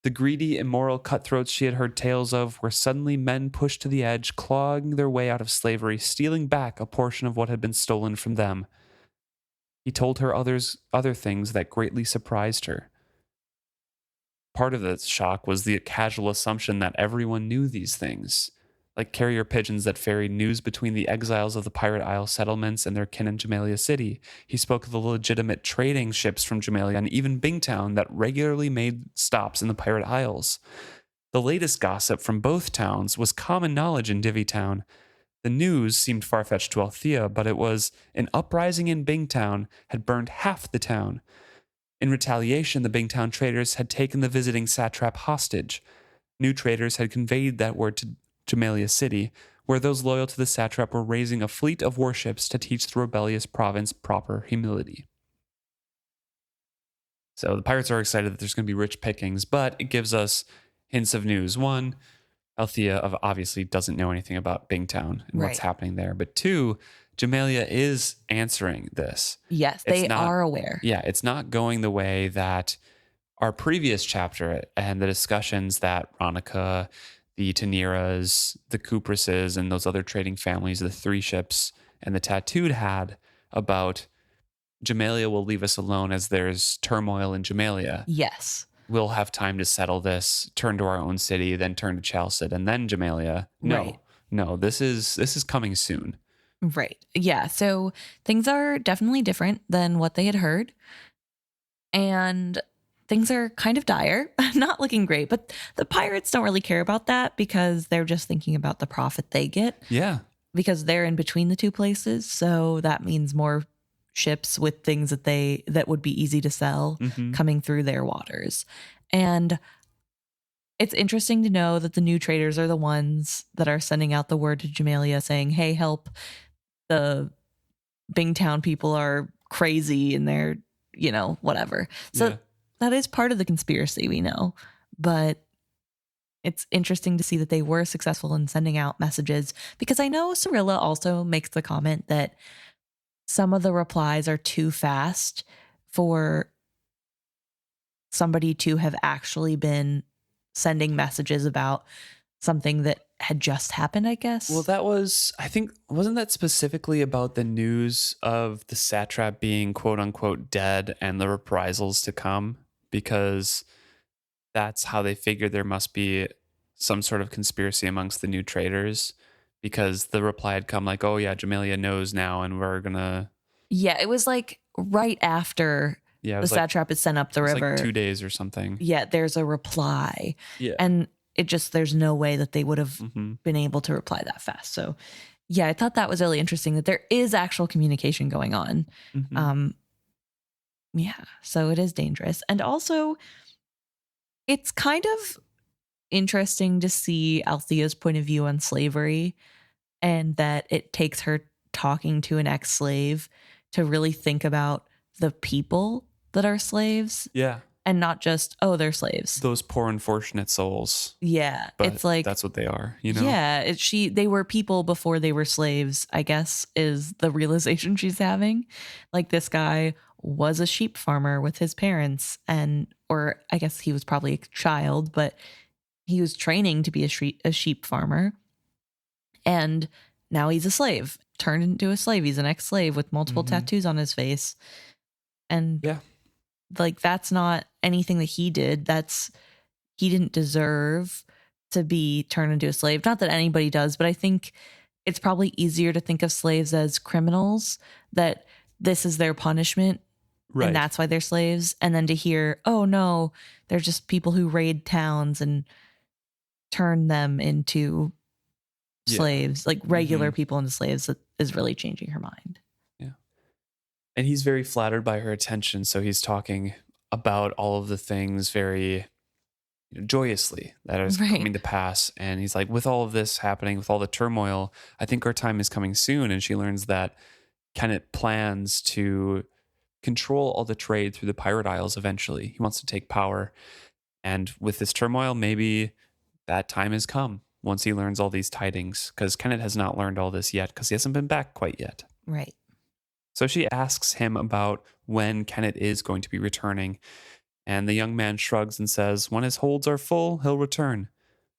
The greedy, immoral cutthroats she had heard tales of were suddenly men pushed to the edge, clawing their way out of slavery, stealing back a portion of what had been stolen from them. He told her other things that greatly surprised her. part of the shock was the casual assumption that everyone knew these things. Like carrier pigeons that ferried news between the exiles of the Pirate Isle settlements and their kin in Jamalia City. He spoke of the legitimate trading ships from Jamalia and even Bingtown that regularly made stops in the Pirate Isles. The latest gossip from both towns was common knowledge in Divvytown. The news seemed far-fetched to Althea, but it was an uprising in Bingtown had burned half the town. In retaliation, the Bingtown traders had taken the visiting satrap hostage. New traders had conveyed that word to Jamalia City, where those loyal to the satrap were raising a fleet of warships to teach the rebellious province proper humility. So the pirates are excited that there's going to be rich pickings, but it gives us hints of news. One, Althea obviously doesn't know anything about Bingtown and what's happening there. But two, Jamalia is answering this. Yes, they are aware. Yeah, it's not going the way that our previous chapter and the discussions that Ronica, the Taniras, the Cupresses, and those other trading families, the Three Ships, and the Tattooed had about Jamalia will leave us alone as there's turmoil in Jamalia. Yes. We'll have time to settle this, turn to our own city, then turn to Chalced, and then Jamalia. No, this is coming soon. Right. Yeah. So things are definitely different than what they had heard. And things are kind of dire, not looking great. But the pirates don't really care about that because they're just thinking about the profit they get. Yeah. Because they're in between the two places. So that means more ships with things that would be easy to sell coming through their waters. And it's interesting to know that the new traders are the ones that are sending out the word to Jamalia saying, hey, help, the Bingtown people are crazy and they're, whatever. So that is part of the conspiracy, we know. But it's interesting to see that they were successful in sending out messages, because I know Cirilla also makes the comment that some of the replies are too fast for somebody to have actually been sending messages about something that had just happened, I guess. Well, that was, I think, wasn't that specifically about the news of the satrap being quote unquote dead and the reprisals to come? Because that's how they figured there must be some sort of conspiracy amongst the new traders, because the reply had come like, oh yeah, Jamalia knows now and we're gonna. Yeah, it was like right after the satrap is sent up the river. Like 2 days or something. Yeah, there's a reply. Yeah. And there's no way that they would have been able to reply that fast. So yeah, I thought that was really interesting that there is actual communication going on. Yeah, so it is dangerous. And also it's kind of interesting to see Althea's point of view on slavery, and that it takes her talking to an ex-slave to really think about the people that are slaves. Yeah. And not just, oh, they're slaves. Those poor unfortunate souls. Yeah. But it's like, that's what they are, Yeah. They were people before they were slaves, I guess, is the realization she's having. Like, this guy was a sheep farmer with his parents, or I guess he was probably a child, but he was training to be a sheep farmer. And now he's a slave, turned into a slave. He's an ex-slave with multiple tattoos on his face. And yeah, like, that's not anything that he did. He didn't deserve to be turned into a slave. Not that anybody does, but I think it's probably easier to think of slaves as criminals, that this is their punishment. Right. And that's why they're slaves. And then to hear, oh no, they're just people who raid towns and turn them into slaves, like regular people into slaves, that is really changing her mind. Yeah. And he's very flattered by her attention. So he's talking about all of the things very joyously that is coming to pass. And he's like, with all of this happening, with all the turmoil, I think our time is coming soon. And she learns that Kenneth plans to control all the trade through the Pirate Isles eventually. He wants to take power. And with this turmoil, maybe that time has come once he learns all these tidings, because Kenneth has not learned all this yet because he hasn't been back quite yet. Right. So she asks him about when Kenneth is going to be returning. And the young man shrugs and says, when his holds are full, he'll return.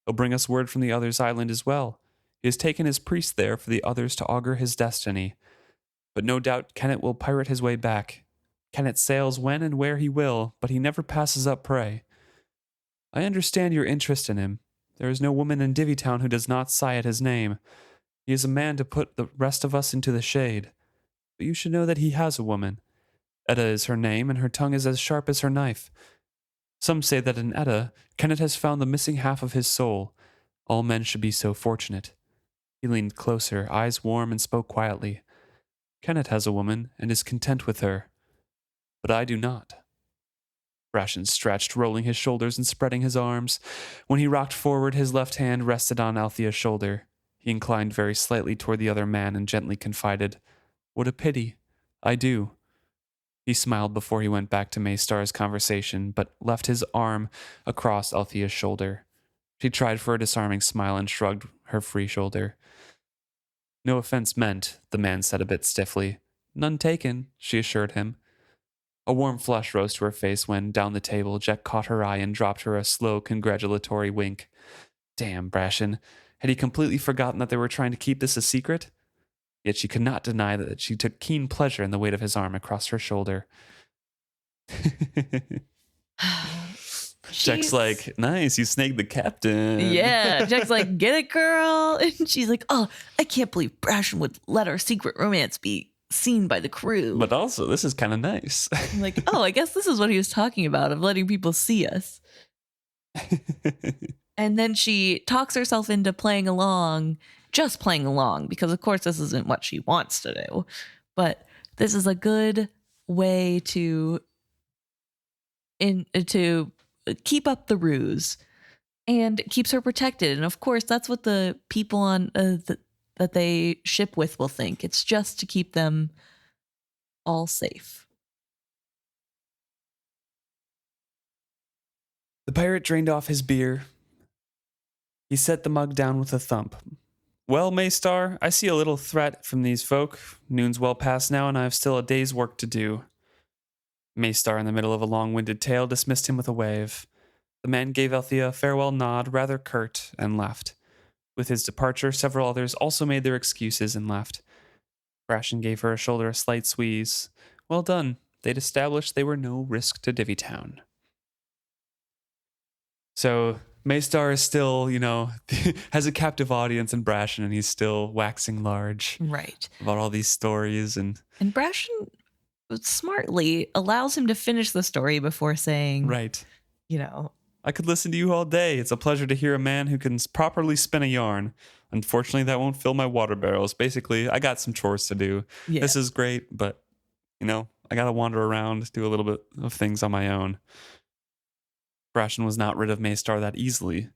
He'll bring us word from the other's island as well. He has taken his priest there for the others to augur his destiny. But no doubt Kenneth will pirate his way back. Kenneth sails when and where he will, but he never passes up prey. I understand your interest in him. There is no woman in Divvytown who does not sigh at his name. He is a man to put the rest of us into the shade. But you should know that he has a woman. Etta is her name, and her tongue is as sharp as her knife. Some say that in Etta, Kenneth has found the missing half of his soul. All men should be so fortunate. He leaned closer, eyes warm, and spoke quietly. Kenneth has a woman, and is content with her. But I do not. Brashen stretched, rolling his shoulders and spreading his arms. When he rocked forward, his left hand rested on Althea's shoulder. He inclined very slightly toward the other man and gently confided, What a pity. I do. He smiled before he went back to Maystar's conversation, but left his arm across Althea's shoulder. She tried for a disarming smile and shrugged her free shoulder. No offense meant, the man said a bit stiffly. None taken, she assured him. A warm flush rose to her face when, down the table, Jack caught her eye and dropped her a slow, congratulatory wink. Damn, Brashen. Had he completely forgotten that they were trying to keep this a secret? Yet she could not deny that she took keen pleasure in the weight of his arm across her shoulder. Jack's like, nice, you snagged the captain. Yeah, Jack's like, get it, girl. And she's like, oh, I can't believe Brashen would let our secret romance be seen by the crew. But also, this is kind of nice. I'm like, oh, I guess this is what he was talking about, of letting people see us. And then she talks herself into playing along, just playing along, because of course this isn't what she wants to do. But this is a good way to keep up the ruse, and it keeps her protected. And of course, that's what the people on that they ship with will think. It's just to keep them all safe. The pirate drained off his beer. He set the mug down with a thump. Well, Maystar, I see a little threat from these folk. Noon's well past now, and I have still a day's work to do. Maystar, in the middle of a long-winded tale, dismissed him with a wave. The man gave Althea a farewell nod, rather curt, and left. With his departure, several others also made their excuses and left. Brashen gave her shoulder a slight squeeze. Well done. They'd established they were no risk to Divvytown. So Maystar is still, has a captive audience in Brashen, and he's still waxing large. Right. About all these stories. And Brashen smartly allows him to finish the story before saying, right. I could listen to you all day. It's a pleasure to hear a man who can properly spin a yarn. Unfortunately, that won't fill my water barrels. Basically, I got some chores to do. Yeah. This is great, but, I got to wander around, do a little bit of things on my own. Brashen was not rid of Maystar that easily.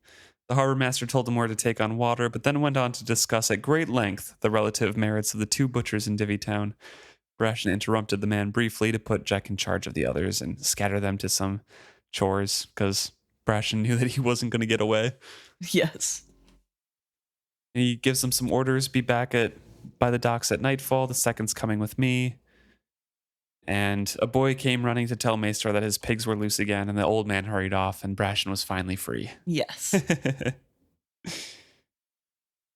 The harbor master told him where to take on water, but then went on to discuss at great length the relative merits of the two butchers in Divvytown. Brashen interrupted the man briefly to put Jack in charge of the others and scatter them to some chores, because Brashen knew that he wasn't going to get away. Yes. He gives them some orders, be back by the docks at nightfall, the second's coming with me. And a boy came running to tell Maystar that his pigs were loose again, and the old man hurried off, and Brashen was finally free. Yes.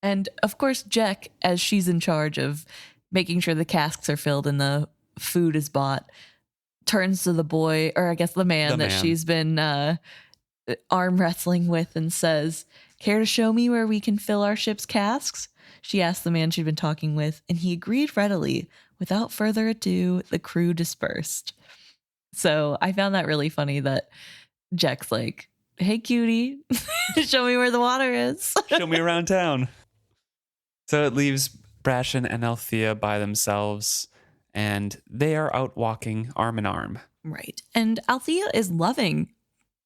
And of course, Jack, as she's in charge of making sure the casks are filled and the food is bought, turns to the boy, or I guess the man she's been arm wrestling with, and says, care to show me where we can fill our ship's casks? She asked the man she'd been talking with, and he agreed readily. Without further ado, the crew dispersed. So I found that really funny that Jack's like, hey, cutie, show me where the water is. Show me around town. So it leaves Brashen and Althea by themselves, and they are out walking arm in arm. Right. And Althea is loving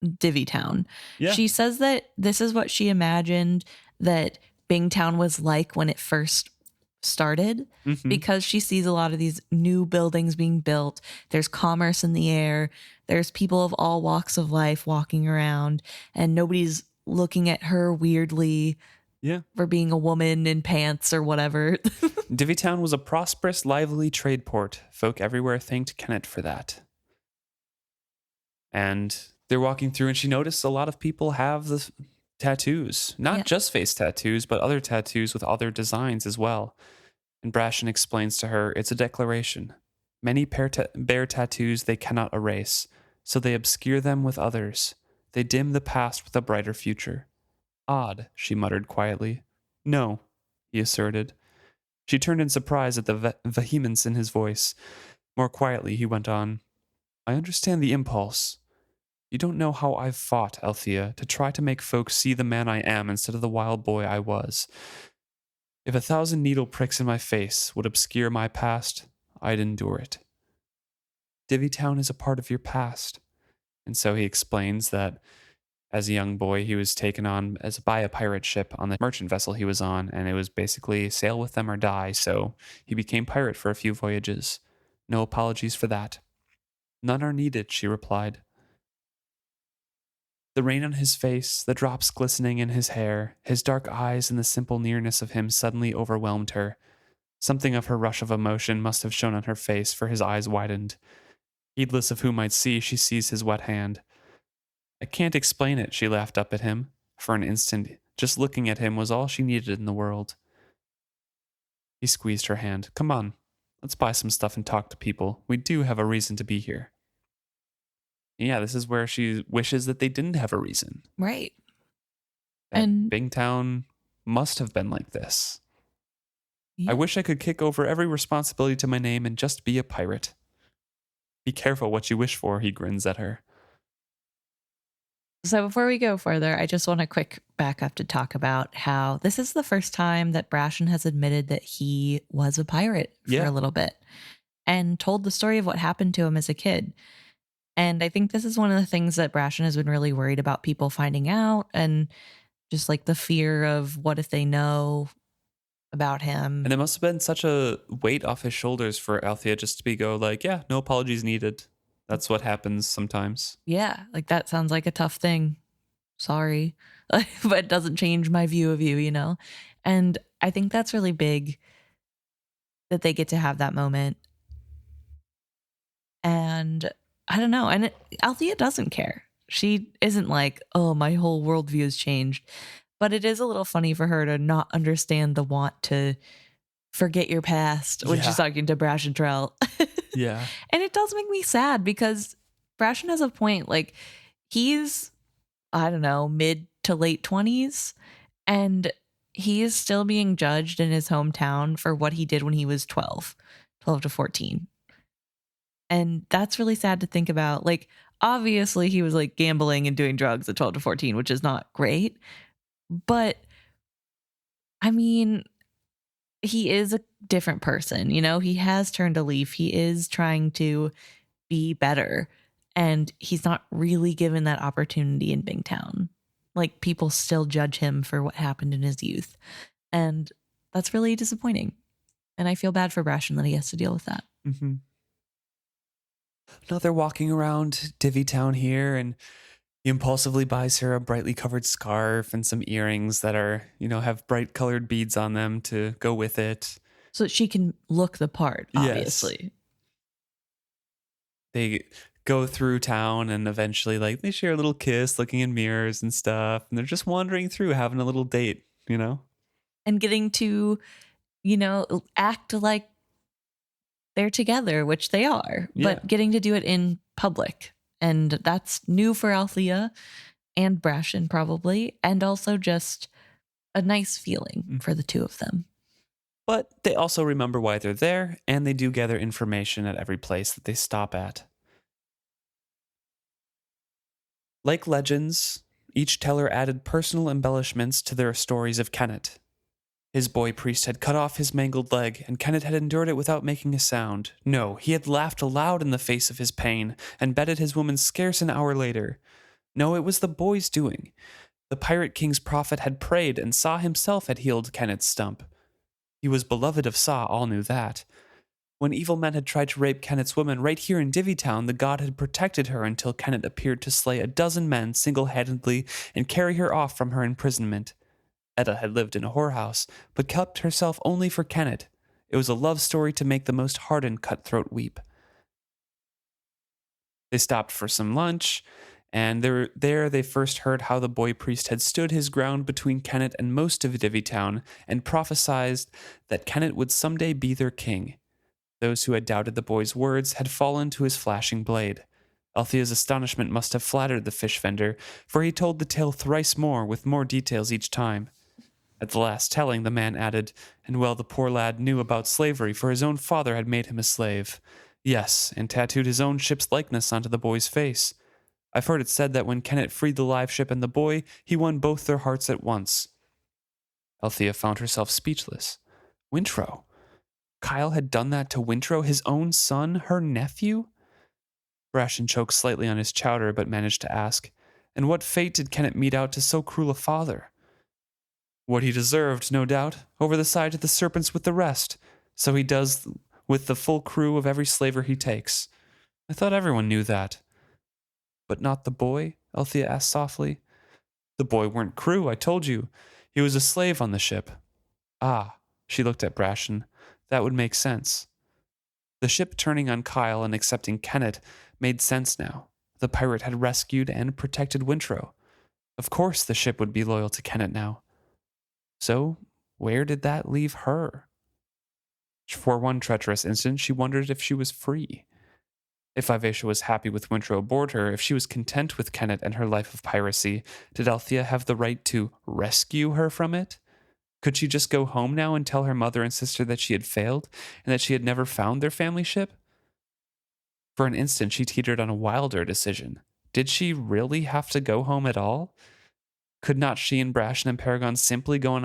Divvytown. Yeah. She says that this is what she imagined that Bingtown was like when it first started, because she sees a lot of these new buildings being built. There's commerce in the air. There's people of all walks of life walking around, and nobody's looking at her weirdly for being a woman in pants or whatever. Divvytown was a prosperous, lively trade port. Folk everywhere thanked Kenneth for that. And they're walking through, and she noticed a lot of people have the tattoos. Not just face tattoos, but other tattoos with other designs as well. And Brashen explains to her, it's a declaration. Many bear tattoos they cannot erase, so they obscure them with others. They dim the past with a brighter future. Odd, she muttered quietly. No, he asserted. She turned in surprise at the vehemence in his voice. More quietly, he went on. I understand the impulse. You don't know how I've fought, Althea, to try to make folks see the man I am instead of the wild boy I was. If 1,000 needle pricks in my face would obscure my past, I'd endure it. Divvytown is a part of your past. And so he explains that as a young boy, he was taken on by a pirate ship on the merchant vessel he was on, and it was basically sail with them or die, so he became pirate for a few voyages. No apologies for that. None are needed, she replied. The rain on his face, the drops glistening in his hair, his dark eyes, and the simple nearness of him suddenly overwhelmed her. Something of her rush of emotion must have shown on her face, for his eyes widened. Heedless of who might see, she seized his wet hand. I can't explain it, she laughed up at him. For an instant, just looking at him was all she needed in the world. He squeezed her hand. Come on, let's buy some stuff and talk to people. We do have a reason to be here. Yeah, this is where she wishes that they didn't have a reason. Right. That And Bingtown must have been like this. yeah. I wish I could kick over every responsibility to my name and just be a pirate. Be careful what you wish for, he grins at her. So before we go further, I just want to quick back up to talk about how this is the first time that Brashen has admitted that he was a pirate for a little bit and told the story of what happened to him as a kid. And I think this is one of the things that Brashen has been really worried about people finding out, and just like the fear of what if they know about him. And it must have been such a weight off his shoulders for Althea just to go like, yeah, no apologies needed. That's what happens sometimes. Yeah, like that sounds like a tough thing. Sorry. But it doesn't change my view of you, you know? And I think that's really big that they get to have that moment. And I don't know. And Althea doesn't care. She isn't like, oh, my whole worldview has changed. But it is a little funny for her to not understand the want to forget your past when she's talking to Brashen Trell. Yeah. And it does make me sad because Brashen has a point. Like, he's, I don't know, mid to late 20s, and he is still being judged in his hometown for what he did when he was 12 to 14. And that's really sad to think about. Like, obviously, he was like gambling and doing drugs at 12 to 14, which is not great. But I mean, he is a different person, you know, he has turned a leaf. He is trying to be better, and he's not really given that opportunity in Bingtown. Like, people still judge him for what happened in his youth, and that's really disappointing. And I feel bad for Brashen that he has to deal with that. Mm-hmm. Now they're walking around Divvytown here, and he impulsively buys her a brightly covered scarf and some earrings that are, you know, have bright colored beads on them to go with it. So that she can look the part, obviously. Yes. They go through town and eventually, like, they share a little kiss looking in mirrors and stuff. And they're just wandering through having a little date, you know? And getting to, you know, act like they're together, which they are, but getting to do it in public. And that's new for Althea and Brashen probably, and also just a nice feeling for the two of them. But they also remember why they're there, and they do gather information at every place that they stop at. Like legends, each teller added personal embellishments to their stories of Kennet. His boy priest had cut off his mangled leg, and Kennet had endured it without making a sound. No, he had laughed aloud in the face of his pain, and bedded his woman scarce an hour later. No, it was the boy's doing. The Pirate King's prophet had prayed, and Sa himself had healed Kennet's stump. He was beloved of Sa, all knew that. When evil men had tried to rape Kennet's woman right here in Divvytown, the god had protected her until Kennet appeared to slay a dozen men single-handedly and carry her off from her imprisonment. Etta had lived in a whorehouse, but kept herself only for Kennet. It was a love story to make the most hardened cutthroat weep. They stopped for some lunch, and there they first heard how the boy priest had stood his ground between Kennet and most of Divvytown, and prophesied that Kennet would someday be their king. Those who had doubted the boy's words had fallen to his flashing blade. Althea's astonishment must have flattered the fish vendor, for he told the tale thrice more, with more details each time. At the last telling, the man added, and well the poor lad knew about slavery, for his own father had made him a slave. Yes, and tattooed his own ship's likeness onto the boy's face. I've heard it said that when Kenneth freed the live ship and the boy, he won both their hearts at once. Althea found herself speechless. Wintro? Kyle had done that to Wintro, his own son, her nephew? Brashen choked slightly on his chowder, but managed to ask, and what fate did Kenneth mete out to so cruel a father? What he deserved, no doubt, over the side of the serpents with the rest. So he does with the full crew of every slaver he takes. I thought everyone knew that. But not the boy? Althea asked softly. The boy weren't crew, I told you. He was a slave on the ship. Ah, she looked at Brashen. That would make sense. The ship turning on Kyle and accepting Kenneth made sense now. The pirate had rescued and protected Wintro. Of course the ship would be loyal to Kenneth now. So, where did that leave her? For one treacherous instant, she wondered if she was free. If Vivacia was happy with Wintro aboard her, if she was content with Kenneth and her life of piracy, did Althea have the right to rescue her from it? Could she just go home now and tell her mother and sister that she had failed, and that she had never found their family ship? For an instant, she teetered on a wilder decision. Did she really have to go home at all? Could not she and Brashen and Paragon simply go on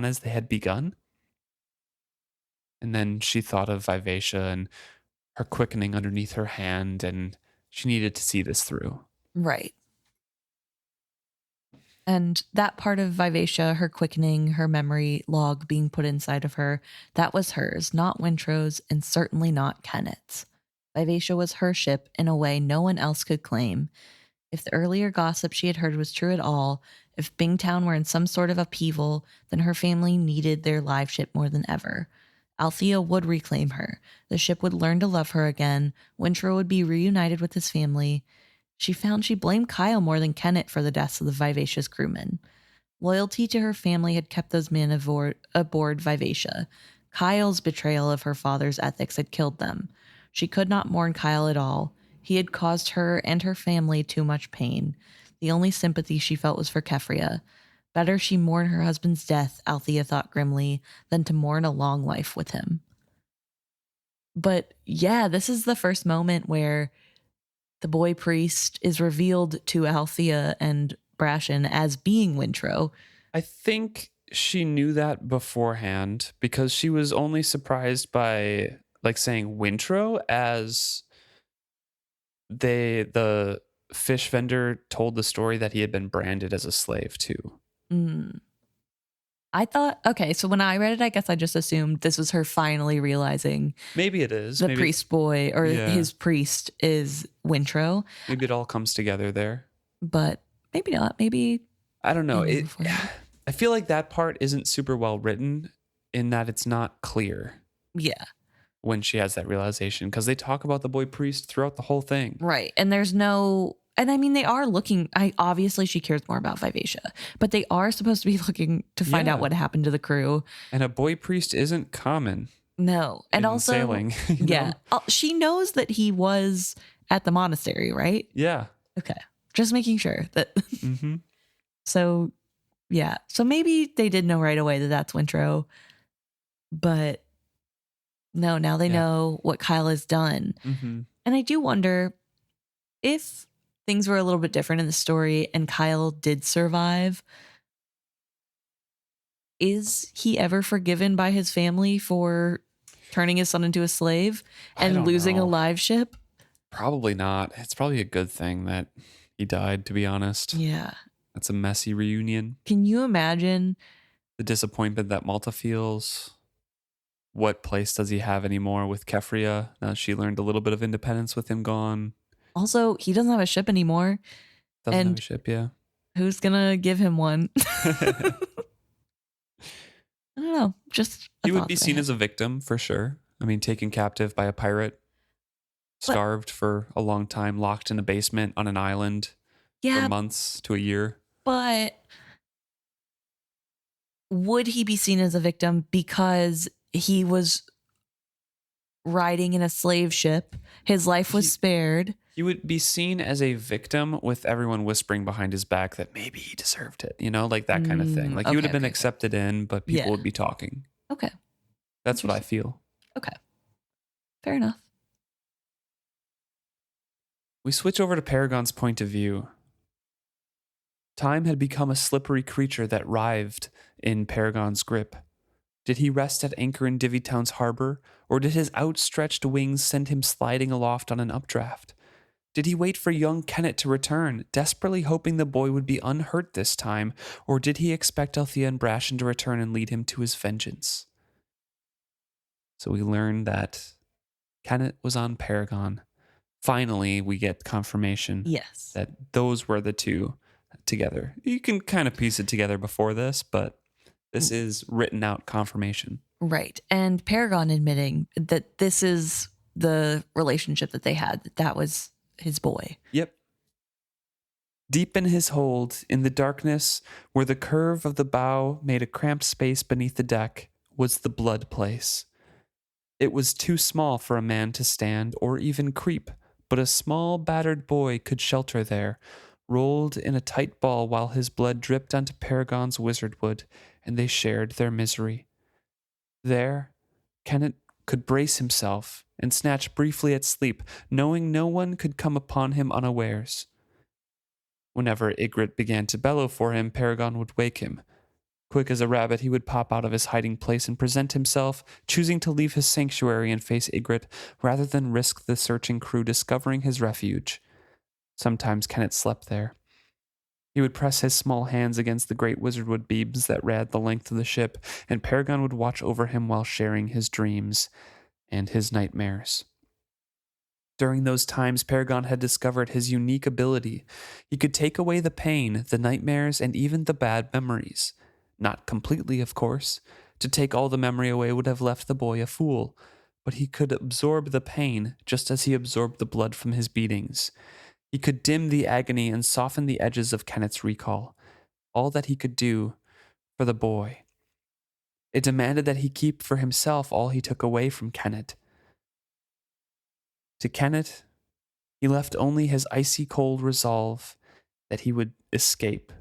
as they had begun? And then she thought of Vivacia and her quickening underneath her hand, and she needed to see this through. Right. And that part of Vivacia, her quickening, her memory log being put inside of her, that was hers, not Wintro's, and certainly not Kenneth's. Vivacia was her ship in a way no one else could claim. If the earlier gossip she had heard was true at all, if Bingtown were in some sort of upheaval, then her family needed their live ship more than ever. Althea would reclaim her. The ship would learn to love her again. Wintro would be reunited with his family. She found she blamed Kyle more than Kenneth for the deaths of the Vivacia's crewmen. Loyalty to her family had kept those men aboard Vivacia. Kyle's betrayal of her father's ethics had killed them. She could not mourn Kyle at all. He had caused her and her family too much pain. The only sympathy she felt was for Keffria. Better she mourn her husband's death, Althea thought grimly, than to mourn a long life with him. But yeah, this is the first moment where the boy priest is revealed to Althea and Brashen as being Wintro. I think she knew that beforehand because she was only surprised by saying Wintro as the fish vendor told the story that he had been branded as a slave too. I thought, okay, so when I read it, I guess I just assumed this was her finally realizing maybe it is the priest boy or his priest is Wintro. Maybe it all comes together there, but maybe not. Maybe I don't know. I feel like that part isn't super well written in that it's not clear. Yeah. When she has that realization, because they talk about the boy priest throughout the whole thing. Right. And there's no, and I mean, they are looking, obviously she cares more about Vivacia, but they are supposed to be looking to find out what happened to the crew. And a boy priest isn't common. No. And also, sailing, yeah. She knows that he was at the monastery, right? Yeah. Okay. Just making sure that. So, yeah. So maybe they did know right away that that's Wintro, but no, now they know what Kyle has done. And I do wonder if things were a little bit different in the story and Kyle did survive, is he ever forgiven by his family for turning his son into a slave and losing a live ship? Probably not. It's probably a good thing that he died, to be honest. Yeah. That's a messy reunion. Can you imagine the disappointment that Malta feels? What place does he have anymore with Keffria? Now she learned a little bit of independence with him gone. Also, he doesn't have a ship anymore. Doesn't have a ship, yeah. Who's gonna give him one? I don't know. Just he would be seen as a victim for sure. I mean, taken captive by a pirate, starved for a long time, locked in a basement on an island for months to a year. But would he be seen as a victim because he was riding in a slave ship? His life was spared. He would be seen as a victim with everyone whispering behind his back that maybe he deserved it, like that kind of thing. Like he would Okay, have been okay, okay. accepted in, but people Yeah. would be talking. Okay. That's what I Interesting. feel. Okay. Fair enough. We switch over to Paragon's point of view. Time had become a slippery creature that writhed in Paragon's grip. Did he rest at anchor in Divvytown's harbor, or did his outstretched wings send him sliding aloft on an updraft? Did he wait for young Kennet to return, desperately hoping the boy would be unhurt this time, or did he expect Althea and Brashen to return and lead him to his vengeance? So we learn that Kennet was on Paragon. Finally, we get confirmation Yes. that those were the two together. You can kind of piece it together before this, but this is written out confirmation. Right. And Paragon admitting that this is the relationship that they had, that was his boy. Yep. Deep in his hold, in the darkness, where the curve of the bow made a cramped space beneath the deck, was the blood place. It was too small for a man to stand or even creep, but a small battered boy could shelter there, rolled in a tight ball while his blood dripped onto Paragon's wizardwood, and they shared their misery. There, Kennet could brace himself and snatch briefly at sleep, knowing no one could come upon him unawares. Whenever Igrot began to bellow for him, Paragon would wake him. Quick as a rabbit, he would pop out of his hiding place and present himself, choosing to leave his sanctuary and face Igrot rather than risk the searching crew discovering his refuge. Sometimes Kennet slept there. He would press his small hands against the great wizardwood beams that ran the length of the ship, and Paragon would watch over him while sharing his dreams and his nightmares. During those times, Paragon had discovered his unique ability. He could take away the pain, the nightmares, and even the bad memories. Not completely, of course. To take all the memory away would have left the boy a fool, but he could absorb the pain just as he absorbed the blood from his beatings. He could dim the agony and soften the edges of Kennet's recall. All that he could do for the boy. It demanded that he keep for himself all he took away from Kennet. To Kennet, he left only his icy cold resolve that he would escape,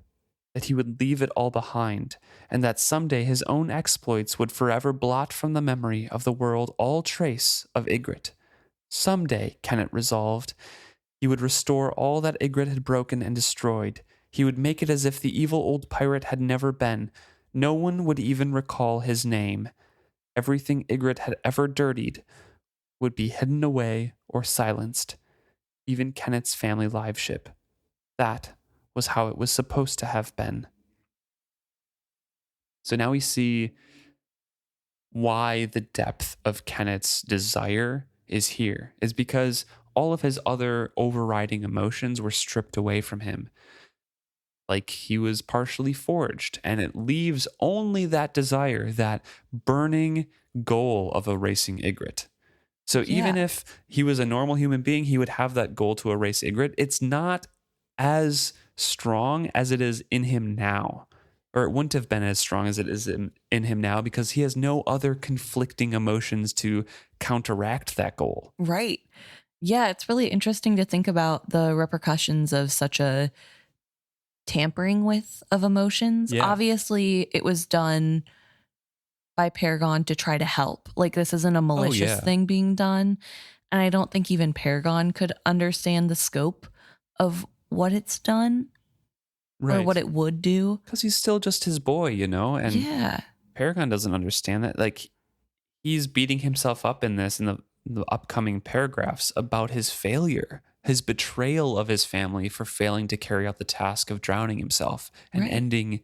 that he would leave it all behind, and that someday his own exploits would forever blot from the memory of the world all trace of Igrot. Someday, Kennet resolved, he would restore all that Igrot had broken and destroyed. He would make it as if the evil old pirate had never been. No one would even recall his name. Everything Igrot had ever dirtied would be hidden away or silenced. Even Kennet's family liveship. That was how it was supposed to have been. So now we see why the depth of Kennet's desire is here, is because all of his other overriding emotions were stripped away from him. Like he was partially forged, and it leaves only that desire, that burning goal of erasing Igrot. So even if he was a normal human being, he would have that goal to erase Igrot. It's not as strong as it is in him now, or it wouldn't have been as strong as it is in him now, because he has no other conflicting emotions to counteract that goal. Right. Yeah, it's really interesting to think about the repercussions of such a tampering with of emotions. Yeah. Obviously, it was done by Paragon to try to help. Like, this isn't a malicious thing being done. And I don't think even Paragon could understand the scope of what it's done or what it would do. Because he's still just his boy, and Paragon doesn't understand that. Like, he's beating himself up in this in the upcoming paragraphs about his failure, his betrayal of his family for failing to carry out the task of drowning himself and ending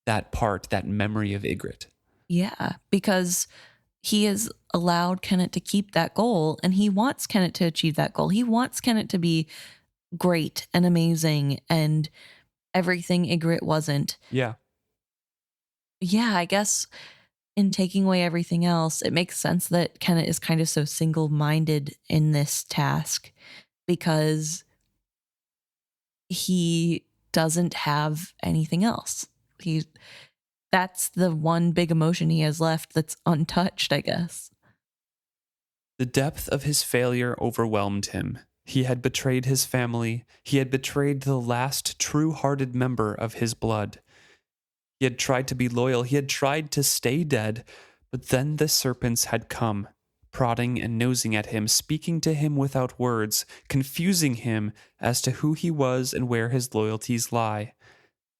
that part, that memory of Igrot. Yeah, because he has allowed Kennet to keep that goal, and he wants Kennet to achieve that goal. He wants Kennet to be great and amazing and everything Igrot wasn't. Yeah. Yeah, I guess in taking away everything else, it makes sense that Kennet is kind of so single-minded in this task, because he doesn't have anything else. That's the one big emotion he has left that's untouched, I guess. The depth of his failure overwhelmed him. He had betrayed his family. He had betrayed the last true-hearted member of his blood. He had tried to be loyal. He had tried to stay dead. But then the serpents had come, prodding and nosing at him, speaking to him without words, confusing him as to who he was and where his loyalties lie.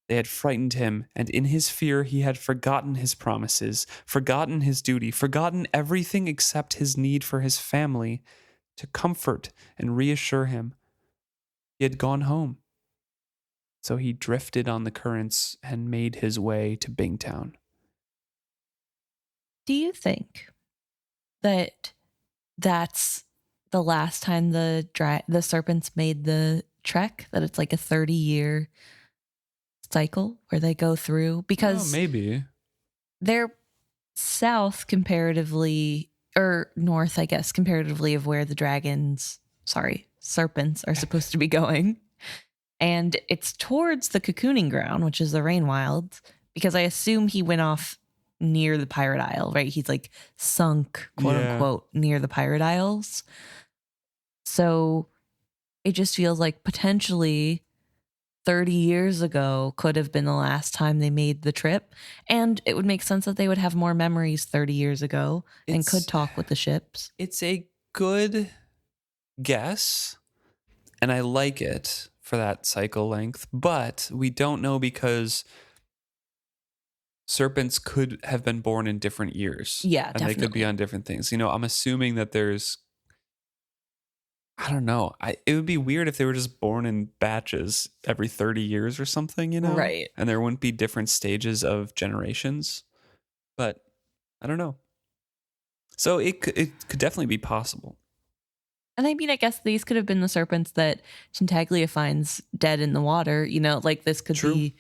They had frightened him, and in his fear he had forgotten his promises, forgotten his duty, forgotten everything except his need for his family to comfort and reassure him. He had gone home. So he drifted on the currents and made his way to Bingtown. Do you think that that's the last time the serpents made the trek? That it's like a 30-year cycle where they go through? Because maybe they're south comparatively, or north, I guess, comparatively of where the serpents are supposed to be going. And it's towards the cocooning ground, which is the rain wilds, because I assume he went off near the Pirate Isle, right? He's like sunk, quote unquote, near the Pirate Isles. So it just feels like potentially 30 years ago could have been the last time they made the trip. And it would make sense that they would have more memories 30 years ago and could talk with the ships. It's a good guess, and I like it for that cycle length, but we don't know because serpents could have been born in different years. Yeah, and definitely. They could be on different things. I'm assuming that there's, I don't know. It would be weird if they were just born in batches every 30 years or something, Right. And there wouldn't be different stages of generations. But I don't know. So it could definitely be possible. And I mean, I guess these could have been the serpents that Tintaglia finds dead in the water. Like this could be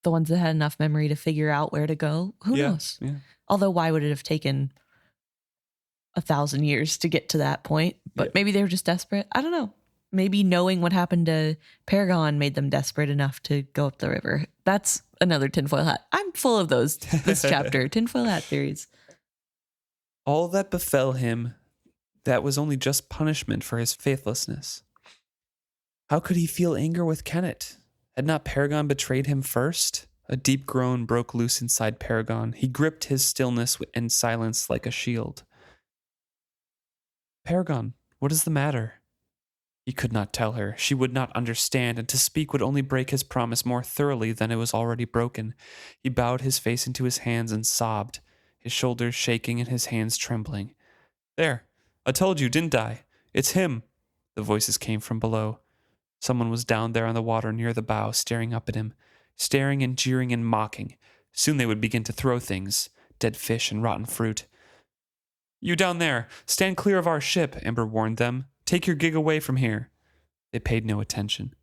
the ones that had enough memory to figure out where to go. Who knows? Yeah. Although why would it have taken 1,000 years to get to that point? But maybe they were just desperate. I don't know. Maybe knowing what happened to Paragon made them desperate enough to go up the river. That's another tinfoil hat. I'm full of those this chapter. Tinfoil hat theories. All that befell him, that was only just punishment for his faithlessness. How could he feel anger with Kennet? Had not Paragon betrayed him first? A deep groan broke loose inside Paragon. He gripped his stillness and silence like a shield. Paragon, what is the matter? He could not tell her. She would not understand, and to speak would only break his promise more thoroughly than it was already broken. He bowed his face into his hands and sobbed, his shoulders shaking and his hands trembling. There, I told you, didn't I? It's him. The voices came from below. Someone was down there on the water near the bow, staring up at him, staring and jeering and mocking. Soon they would begin to throw things, dead fish and rotten fruit. You down there, stand clear of our ship, Amber warned them. Take your gig away from here. They paid no attention.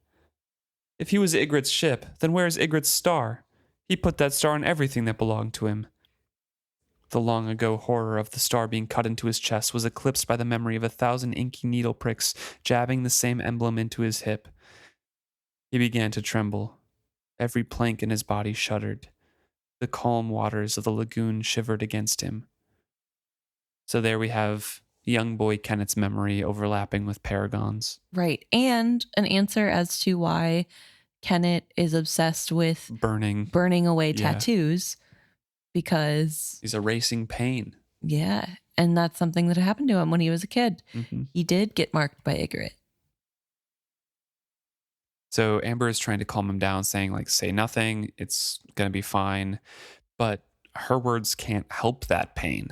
If he was Igrot's ship, then where's Igrot's star? He put that star on everything that belonged to him. The long-ago horror of the star being cut into his chest was eclipsed by the memory of 1,000 inky needle pricks jabbing the same emblem into his hip. He began to tremble. Every plank in his body shuddered. The calm waters of the lagoon shivered against him. So there we have young boy Kennet's memory overlapping with Paragon's. Right. And an answer as to why Kennet is obsessed with burning away tattoos, because he's erasing pain. Yeah. And that's something that happened to him when he was a kid. Mm-hmm. He did get marked by Igrot. So Amber is trying to calm him down, saying, like, say nothing, it's going to be fine. But her words can't help that pain.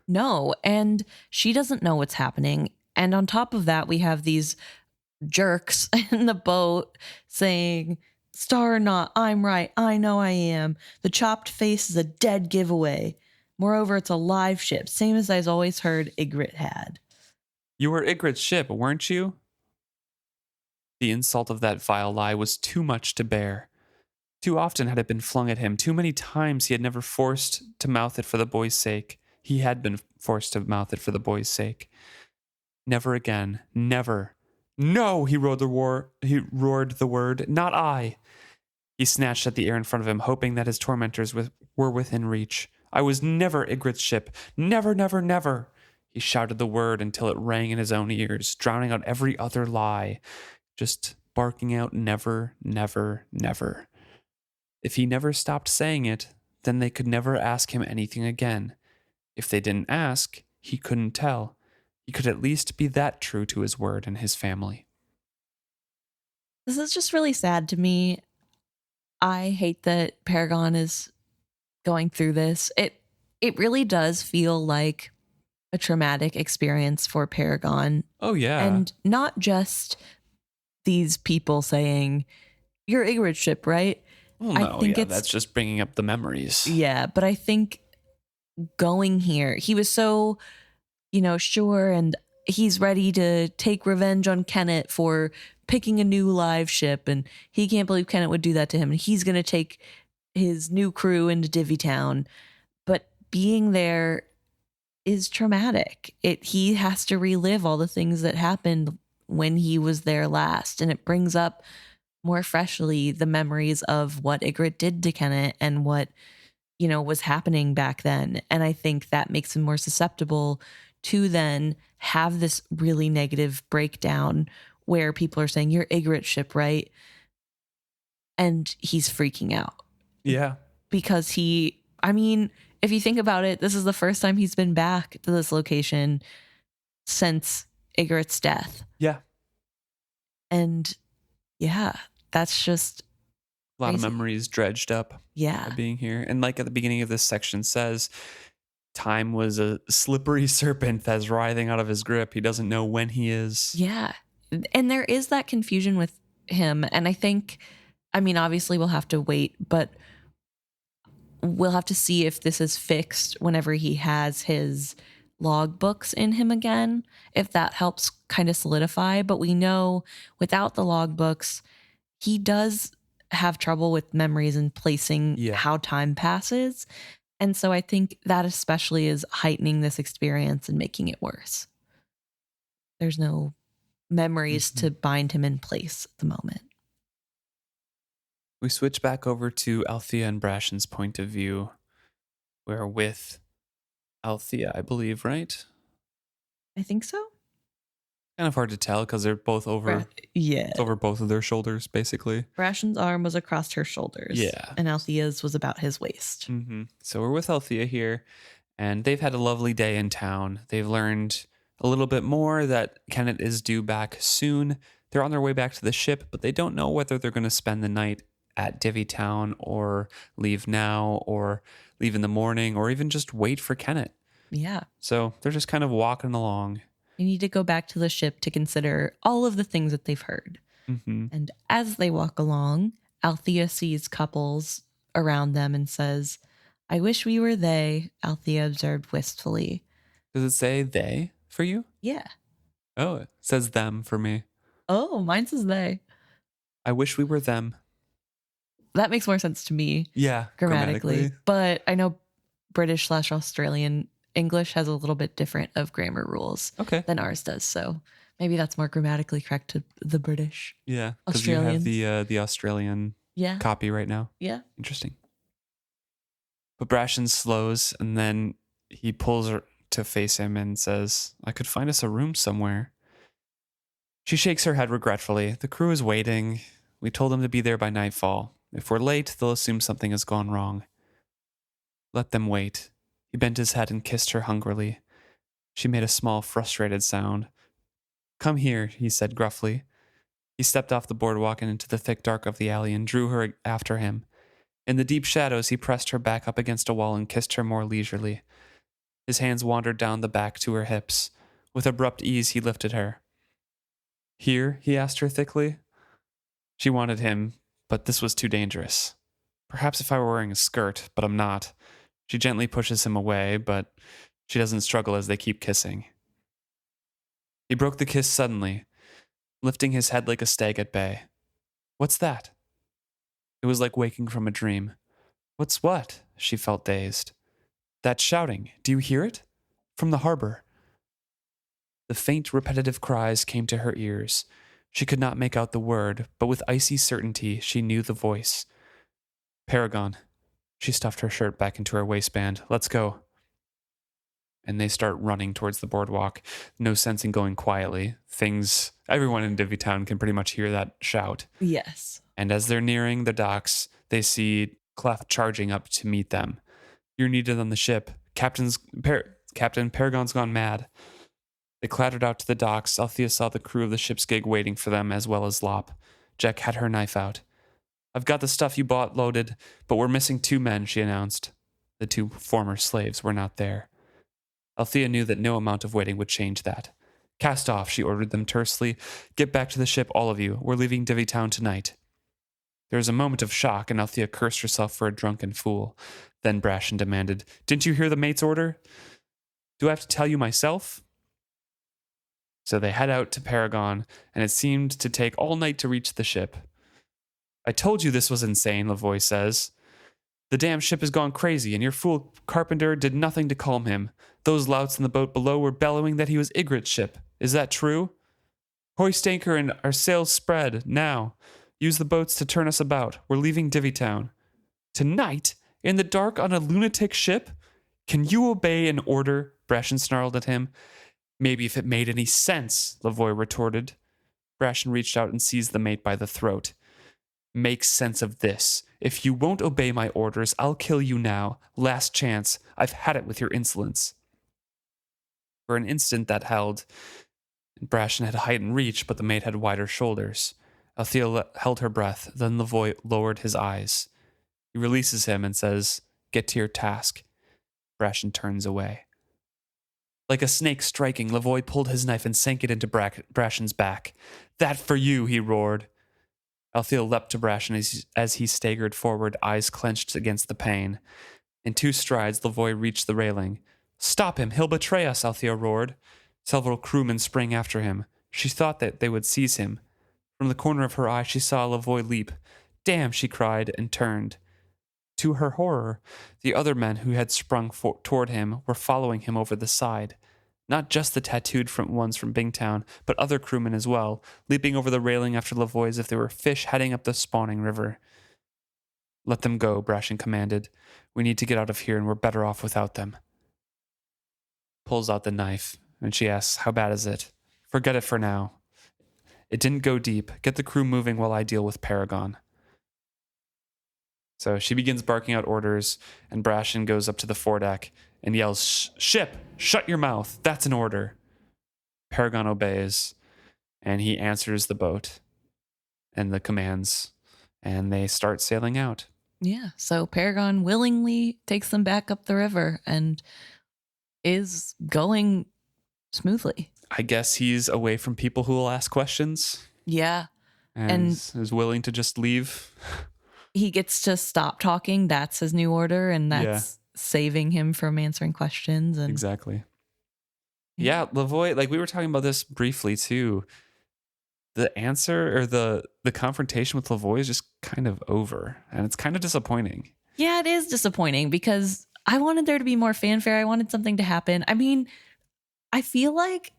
No, and she doesn't know what's happening. And on top of that, we have these jerks in the boat saying, star or not, I'm right. I know I am. The chopped face is a dead giveaway. Moreover, it's a live ship, same as I've always heard Igrot had. You were Igrot's ship, weren't you? The insult of that vile lie was too much to bear. Too often had it been flung at him. Too many times he had never forced to mouth it for the boy's sake. He had been forced to mouth it for the boy's sake. Never again. Never. No, he roared the word. Not I. He snatched at the air in front of him, hoping that his tormentors were within reach. I was never Igrot's ship. Never, never, never. He shouted the word until it rang in his own ears, drowning out every other lie, just barking out never, never, never. If he never stopped saying it, then they could never ask him anything again. If they didn't ask, he couldn't tell. He could at least be that true to his word and his family. This is just really sad to me. I hate that Paragon is going through this. It really does feel like a traumatic experience for Paragon. Oh, yeah. And not just these people saying, "You're Igrot ship, right?" Well, no, that's just bringing up the memories. Yeah, but I think going here, he was so, sure, and he's ready to take revenge on Kenneth for picking a new live ship, and he can't believe Kenneth would do that to him, and he's going to take his new crew into Divvytown. But being there is traumatic. He has to relive all the things that happened when he was there last, and it brings up more freshly the memories of what Igrot did to Kenneth and what was happening back then. And I think that makes him more susceptible to then have this really negative breakdown where people are saying, "You're Igrot ship, right?" And he's freaking out. Yeah. Because if you think about it, this is the first time he's been back to this location since Igrot's death. Yeah. And yeah, that's just a lot crazy. of memories dredged up by being here. And like at the beginning of this section says, time was a slippery serpent that's writhing out of his grip. He doesn't know when he is. Yeah. And there is that confusion with him. And I think, obviously we'll have to wait, but we'll have to see if this is fixed whenever he has his logbooks in him again, if that helps kind of solidify. But we know without the logbooks, he does have trouble with memories and placing how time passes. And so I think that especially is heightening this experience and making it worse. There's no memories to bind him in place at the moment. We switch back over to Althea and Brashen's point of view. We're with Althea, I believe, right? I think so. Kind of hard to tell because they're both over. It's over both of their shoulders, basically. Brashen's arm was across her shoulders. Yeah. And Althea's was about his waist. Mm-hmm. So we're with Althea here, and they've had a lovely day in town. They've learned a little bit more that Kenneth is due back soon. They're on their way back to the ship, but they don't know whether they're going to spend the night at Divvytown or leave now or leave in the morning or even just wait for Kenneth. Yeah. So they're just kind of walking along. They need to go back to the ship to consider all of the things that they've heard. Mm-hmm. And as they walk along, Althea sees couples around them and says, "I wish we were they," Althea observed wistfully. Does it say they for you? Yeah. Oh, it says them for me. Oh, mine says they. I wish we were them. That makes more sense to me. Yeah. Grammatically. But I know British/Australian English has a little bit different of grammar rules than ours does. So maybe that's more grammatically correct to the British. Yeah. Because you have the Australian copy right now. Yeah. Interesting. But Brashen slows and then he pulls her to face him and says, "I could find us a room somewhere." She shakes her head regretfully. The crew is waiting. We told them to be there by nightfall. If we're late, they'll assume something has gone wrong. Let them wait. He bent his head and kissed her hungrily. She made a small, frustrated sound. "Come here," he said gruffly. He stepped off the boardwalk and into the thick dark of the alley and drew her after him. In the deep shadows, he pressed her back up against a wall and kissed her more leisurely. His hands wandered down the back to her hips. With abrupt ease, he lifted her. "Here?" he asked her thickly. She wanted him, but this was too dangerous. "Perhaps if I were wearing a skirt, but I'm not." She gently pushes him away, but she doesn't struggle as they keep kissing. He broke the kiss suddenly, lifting his head like a stag at bay. "What's that?" It was like waking from a dream. "What's what?" She felt dazed. "That shouting. Do you hear it? From the harbor." The faint, repetitive cries came to her ears. She could not make out the word, but with icy certainty she knew the voice. "Paragon." She stuffed her shirt back into her waistband. "Let's go." and they start running towards the boardwalk. No sense in going quietly. Everyone in Divvytown can pretty much hear that shout. Yes. And as they're nearing the docks, they see Clef charging up to meet them. You're needed on the ship. Captain Paragon's gone mad. They clattered out to the docks. Althea saw the crew of the ship's gig waiting for them, as well as Lop. Jack had her knife out. I've got the stuff you bought loaded, but we're missing 2 men, she announced. The 2 former slaves were not there. Althea knew that no amount of waiting would change that. Cast off, she ordered them tersely. Get back to the ship, all of you. We're leaving Divvytown tonight. There was a moment of shock, and Althea cursed herself for a drunken fool. Then Brashen demanded, Didn't you hear the mate's order? Do I have to tell you myself? So they head out to Paragon, and it seemed to take all night to reach the ship. I told you this was insane, Lavoy says. The damn ship has gone crazy, and your fool carpenter did nothing to calm him. Those louts in the boat below were bellowing that he was Igrot's ship. Is that true? Hoist anchor and our sails spread, now. Use the boats to turn us about. We're leaving Divvytown. Tonight? In the dark on a lunatic ship? Can you obey an order? Brashen snarled at him. Maybe if it made any sense, Lavoy retorted. Brashen reached out and seized the mate by the throat. Make sense of this. If you won't obey my orders, I'll kill you now. Last chance. I've had it with your insolence. For an instant that held. Brashen had heightened reach, but the mate had wider shoulders. Althea held her breath, then Lavoy lowered his eyes. He releases him and says, Get to your task. Brashen turns away. Like a snake striking, Lavoy pulled his knife and sank it into Brashen's back. That for you, he roared. Althea leapt to Brashen as he staggered forward, eyes clenched against the pain. In 2 strides, Lavoy reached the railing. Stop him, he'll betray us, Althea roared. Several crewmen sprang after him. She thought that they would seize him. From the corner of her eye, she saw Lavoy leap. Damn, she cried, and turned. To her horror, the other men who had sprung toward him were following him over the side. Not just the tattooed ones from Bingtown, but other crewmen as well, leaping over the railing after Lavoy as if they were fish heading up the spawning river. Let them go, Brashen commanded. We need to get out of here, and we're better off without them. Pulls out the knife, and she asks, How bad is it? Forget it for now. It didn't go deep. Get the crew moving while I deal with Paragon. So she begins barking out orders, and Brashen goes up to the foredeck and yells, Ship! Shut your mouth! That's an order! Paragon obeys, and he answers the boat and the commands, and they start sailing out. Yeah, so Paragon willingly takes them back up the river and is going smoothly. I guess he's away from people who will ask questions. Yeah. And is willing to just leave. He gets to stop talking. That's his new order, and that's saving him from answering questions. And exactly. Yeah, Lavoy, like we were talking about this briefly too. The answer or the confrontation with Lavoy is just kind of over, and it's kind of disappointing. Yeah, it is disappointing because I wanted there to be more fanfare. I wanted something to happen. I mean, I feel like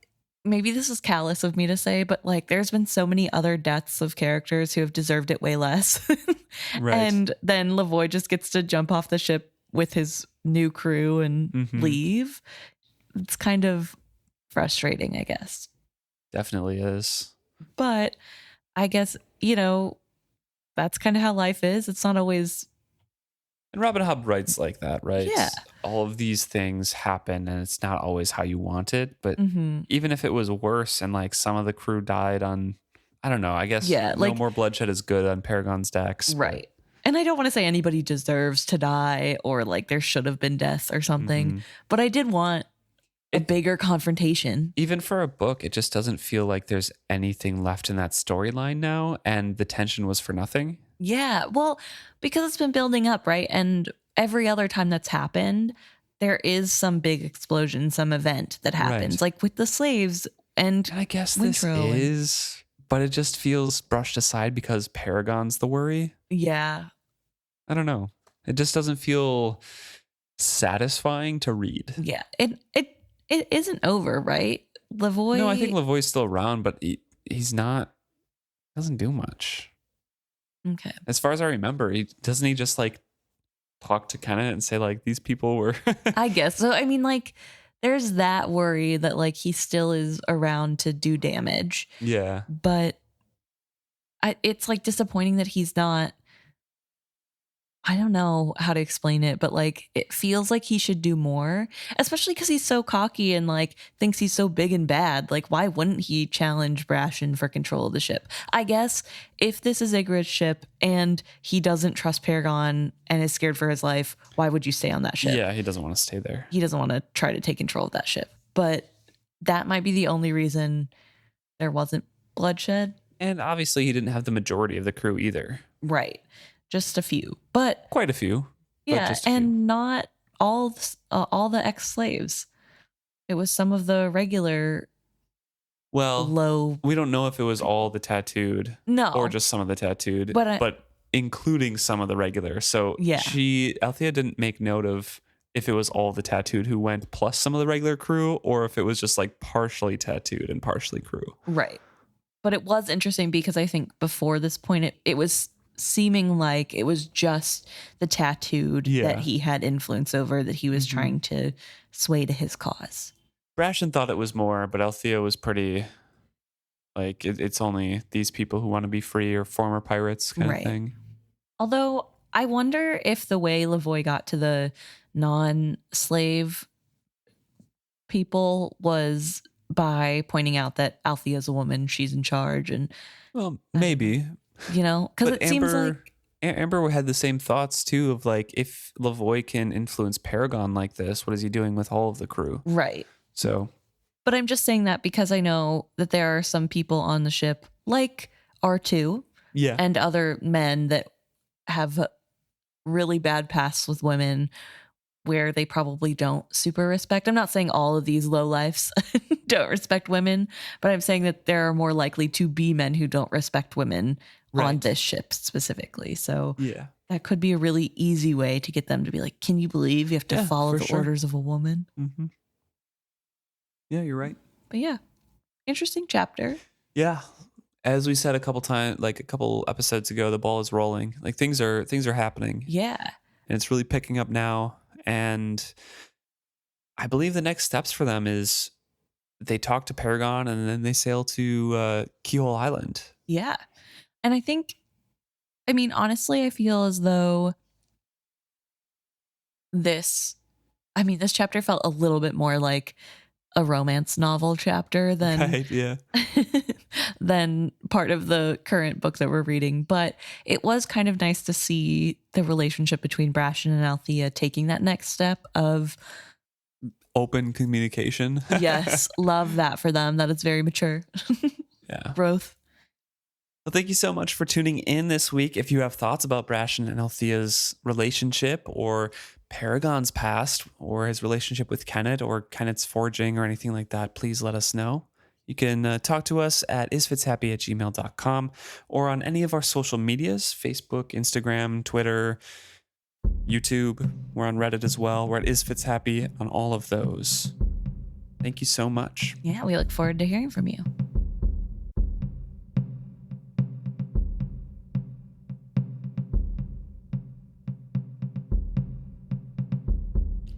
maybe this is callous of me to say, but like there's been so many other deaths of characters who have deserved it way less. Right. And then Lavoy just gets to jump off the ship with his new crew and leave. It's kind of frustrating, I guess. Definitely is. But I guess, that's kind of how life is. It's not always. And Robin Hobb writes like that, right? Yeah. All of these things happen and it's not always how you want it. But even if it was worse and like some of the crew died on, I don't know, I guess no more bloodshed is good on Paragon's decks. Right. And I don't want to say anybody deserves to die or like there should have been deaths or something. But I did want a bigger confrontation. Even for a book, it just doesn't feel like there's anything left in that storyline now. And the tension was for nothing. Yeah, well, because it's been building up, right? And every other time that's happened, there is some big explosion, some event that happens, like with the slaves. And I guess this is, but it just feels brushed aside because Paragon's the worry. Yeah. I don't know. It just doesn't feel satisfying to read. Yeah, it isn't over, right? Lavoy. No, I think Lavoy's still around, but he's not. Doesn't do much. Okay. As far as I remember, doesn't he just like talk to Kenneth and say like these people were? I guess so. I mean, like there's that worry that like he still is around to do damage. Yeah. But it's like disappointing that he's not. I don't know how to explain it, but like it feels like he should do more, especially because he's so cocky and like thinks he's so big and bad. Like, why wouldn't he challenge Brashen for control of the ship? I guess if this is Igrot's ship and he doesn't trust Paragon and is scared for his life, why would you stay on that ship? Yeah, he doesn't want to stay there. He doesn't want to try to take control of that ship. But that might be the only reason there wasn't bloodshed. And obviously he didn't have the majority of the crew either. Right. Just a few, but quite a few. Yeah, just a and few. not all the ex-slaves. It was some of the regular. Well, low. We don't know if it was all the tattooed, or just some of the tattooed, but including some of the regular. So yeah, Althea didn't make note of if it was all the tattooed who went plus some of the regular crew, or if it was just like partially tattooed and partially crew. Right. But it was interesting because I think before this point, it was seeming like it was just the tattooed that he had influence over, that he was trying to sway to his cause. Brashen thought it was more, but Althea was pretty like, it's only these people who want to be free or former pirates kind of thing. Although I wonder if the way Lavoy got to the non-slave people was by pointing out that Althea's a woman, she's in charge, and well, maybe. Because it seems like Amber had the same thoughts too of like, if Lavoy can influence Paragon like this, what is he doing with all of the crew? Right. So, but I'm just saying that because I know that there are some people on the ship like R2 and other men that have really bad pasts with women where they probably don't super respect. I'm not saying all of these lowlifes don't respect women, but I'm saying that there are more likely to be men who don't respect women on this ship specifically. So that could be a really easy way to get them to be like, can you believe you have to follow the orders of a woman? Mm-hmm. Yeah, you're right. But yeah, interesting chapter. Yeah. As we said a couple episodes ago, the ball is rolling. Like things are happening. Yeah. And it's really picking up now. And I believe the next steps for them is they talk to Paragon and then they sail to Keyhole Island. Yeah. And honestly, I feel as though this chapter felt a little bit more like a romance novel chapter than than part of the current book that we're reading. But it was kind of nice to see the relationship between Brashen and Althea taking that next step of open communication. Yes, love that for them. That is very mature. Growth. Well, thank you so much for tuning in this week. If you have thoughts about Brashen and Althea's relationship, or Paragon's past, or his relationship with Kenneth, or Kenneth's forging, or anything like that, please let us know. You can talk to us at isfitshappy@gmail.com, or on any of our social medias, Facebook, Instagram, Twitter, YouTube. We're on Reddit as well. We're at isfitshappy on all of those. Thank you so much. Yeah, we look forward to hearing from you.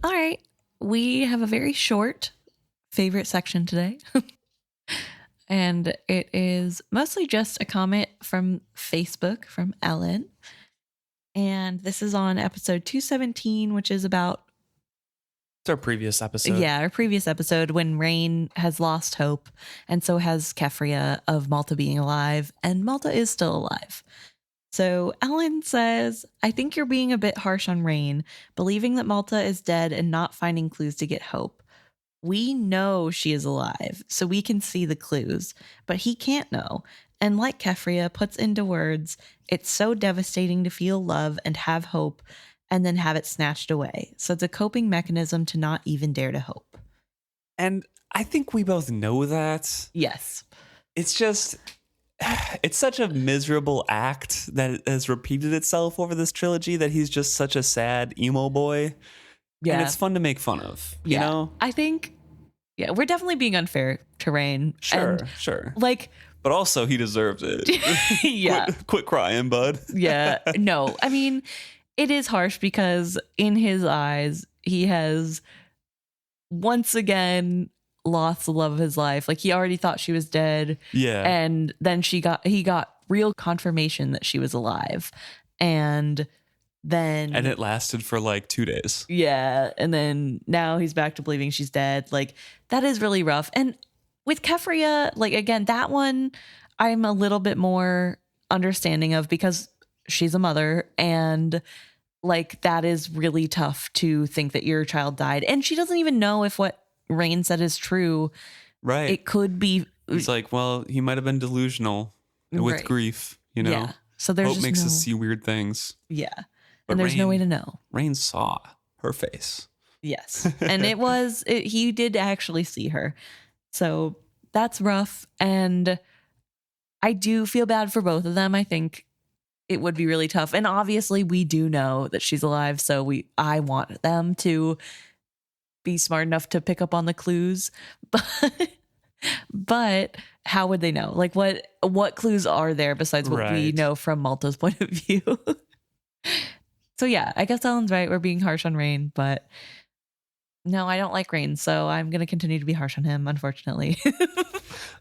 All right, we have a very short favorite section today. And it is mostly just a comment from Facebook from Ellen. And this is on episode 217, which is about... It's our previous episode. Yeah, our previous episode when Rain has lost hope. And so has Keffria of Malta being alive. And Malta is still alive. So Ellen says, I think you're being a bit harsh on Rain, believing that Malta is dead and not finding clues to get hope. We know she is alive, so we can see the clues, but he can't know. And like Keffria puts into words, it's so devastating to feel love and have hope and then have it snatched away. So it's a coping mechanism to not even dare to hope. And I think we both know that. Yes. It's just... It's such a miserable act that has repeated itself over this trilogy, that he's just such a sad emo boy. Yeah. And it's fun to make fun of, you know? I think, we're definitely being unfair to Rain. Sure. Like, but also he deserves it. Yeah. Quit crying, bud. Yeah. No, I mean, it is harsh because in his eyes, he has once again lost the love of his life. Like, he already thought she was dead. Yeah. And then he got real confirmation that she was alive. And it lasted for like 2 days. Yeah. And then now he's back to believing she's dead. Like, that is really rough. And with Kefria, like, again, that one I'm a little bit more understanding of because she's a mother, and like, that is really tough to think that your child died. And she doesn't even know if what Rain said is true. Right. It could be. It's like, well, he might have been delusional with grief, you know? Yeah. So there's hope makes us see weird things. Yeah. But and there's no way to know. Rain saw her face. Yes. And he did actually see her. So that's rough. And I do feel bad for both of them. I think it would be really tough. And obviously we do know that she's alive. So I want them to be smart enough to pick up on the clues. But how would they know? Like, what clues are there besides what we know from Malta's point of view? So yeah, I guess Ellen's right. We're being harsh on Rain, but no, I don't like Rain, so I'm going to continue to be harsh on him, unfortunately.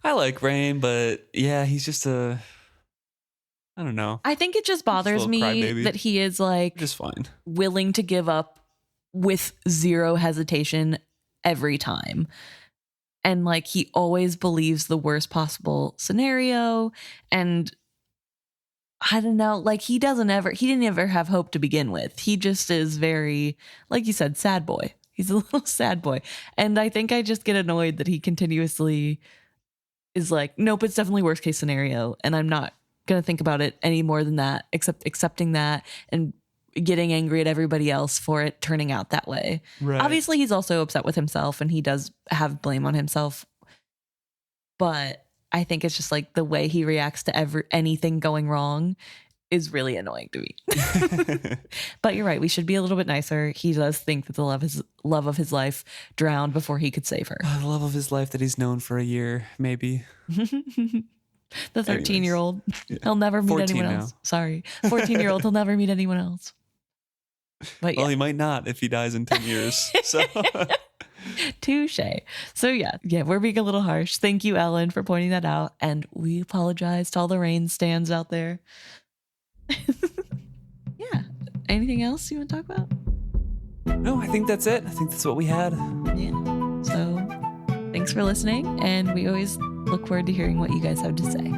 I like Rain, but yeah, he's just I don't know. I think it just bothers me that he is like just fine, willing to give up with zero hesitation every time. And like, he always believes the worst possible scenario. And I don't know, like, he didn't ever have hope to begin with. He just is very, like you said, sad boy. He's a little sad boy. And I think I just get annoyed that he continuously is like, nope, it's definitely worst case scenario. And I'm not going to think about it any more than that, except accepting that and getting angry at everybody else for it turning out that way. Right. Obviously, he's also upset with himself and he does have blame on himself. But I think it's just like the way he reacts to anything going wrong is really annoying to me. But you're right. We should be a little bit nicer. He does think that the love of his life drowned before he could save her. The love of his life that he's known for a year, maybe. The 13-year-old. Yeah. He'll never meet anyone else. Now. Sorry. 14-year-old. He'll never meet anyone else. But well, he might not if he dies in 10 years. So... Touche. So yeah, we're being a little harsh. Thank you, Ellen, for pointing that out. And we apologize to all the Rain stands out there. Yeah. Anything else you want to talk about? No, I think that's it. I think that's what we had. Yeah. So thanks for listening. And we always look forward to hearing what you guys have to say.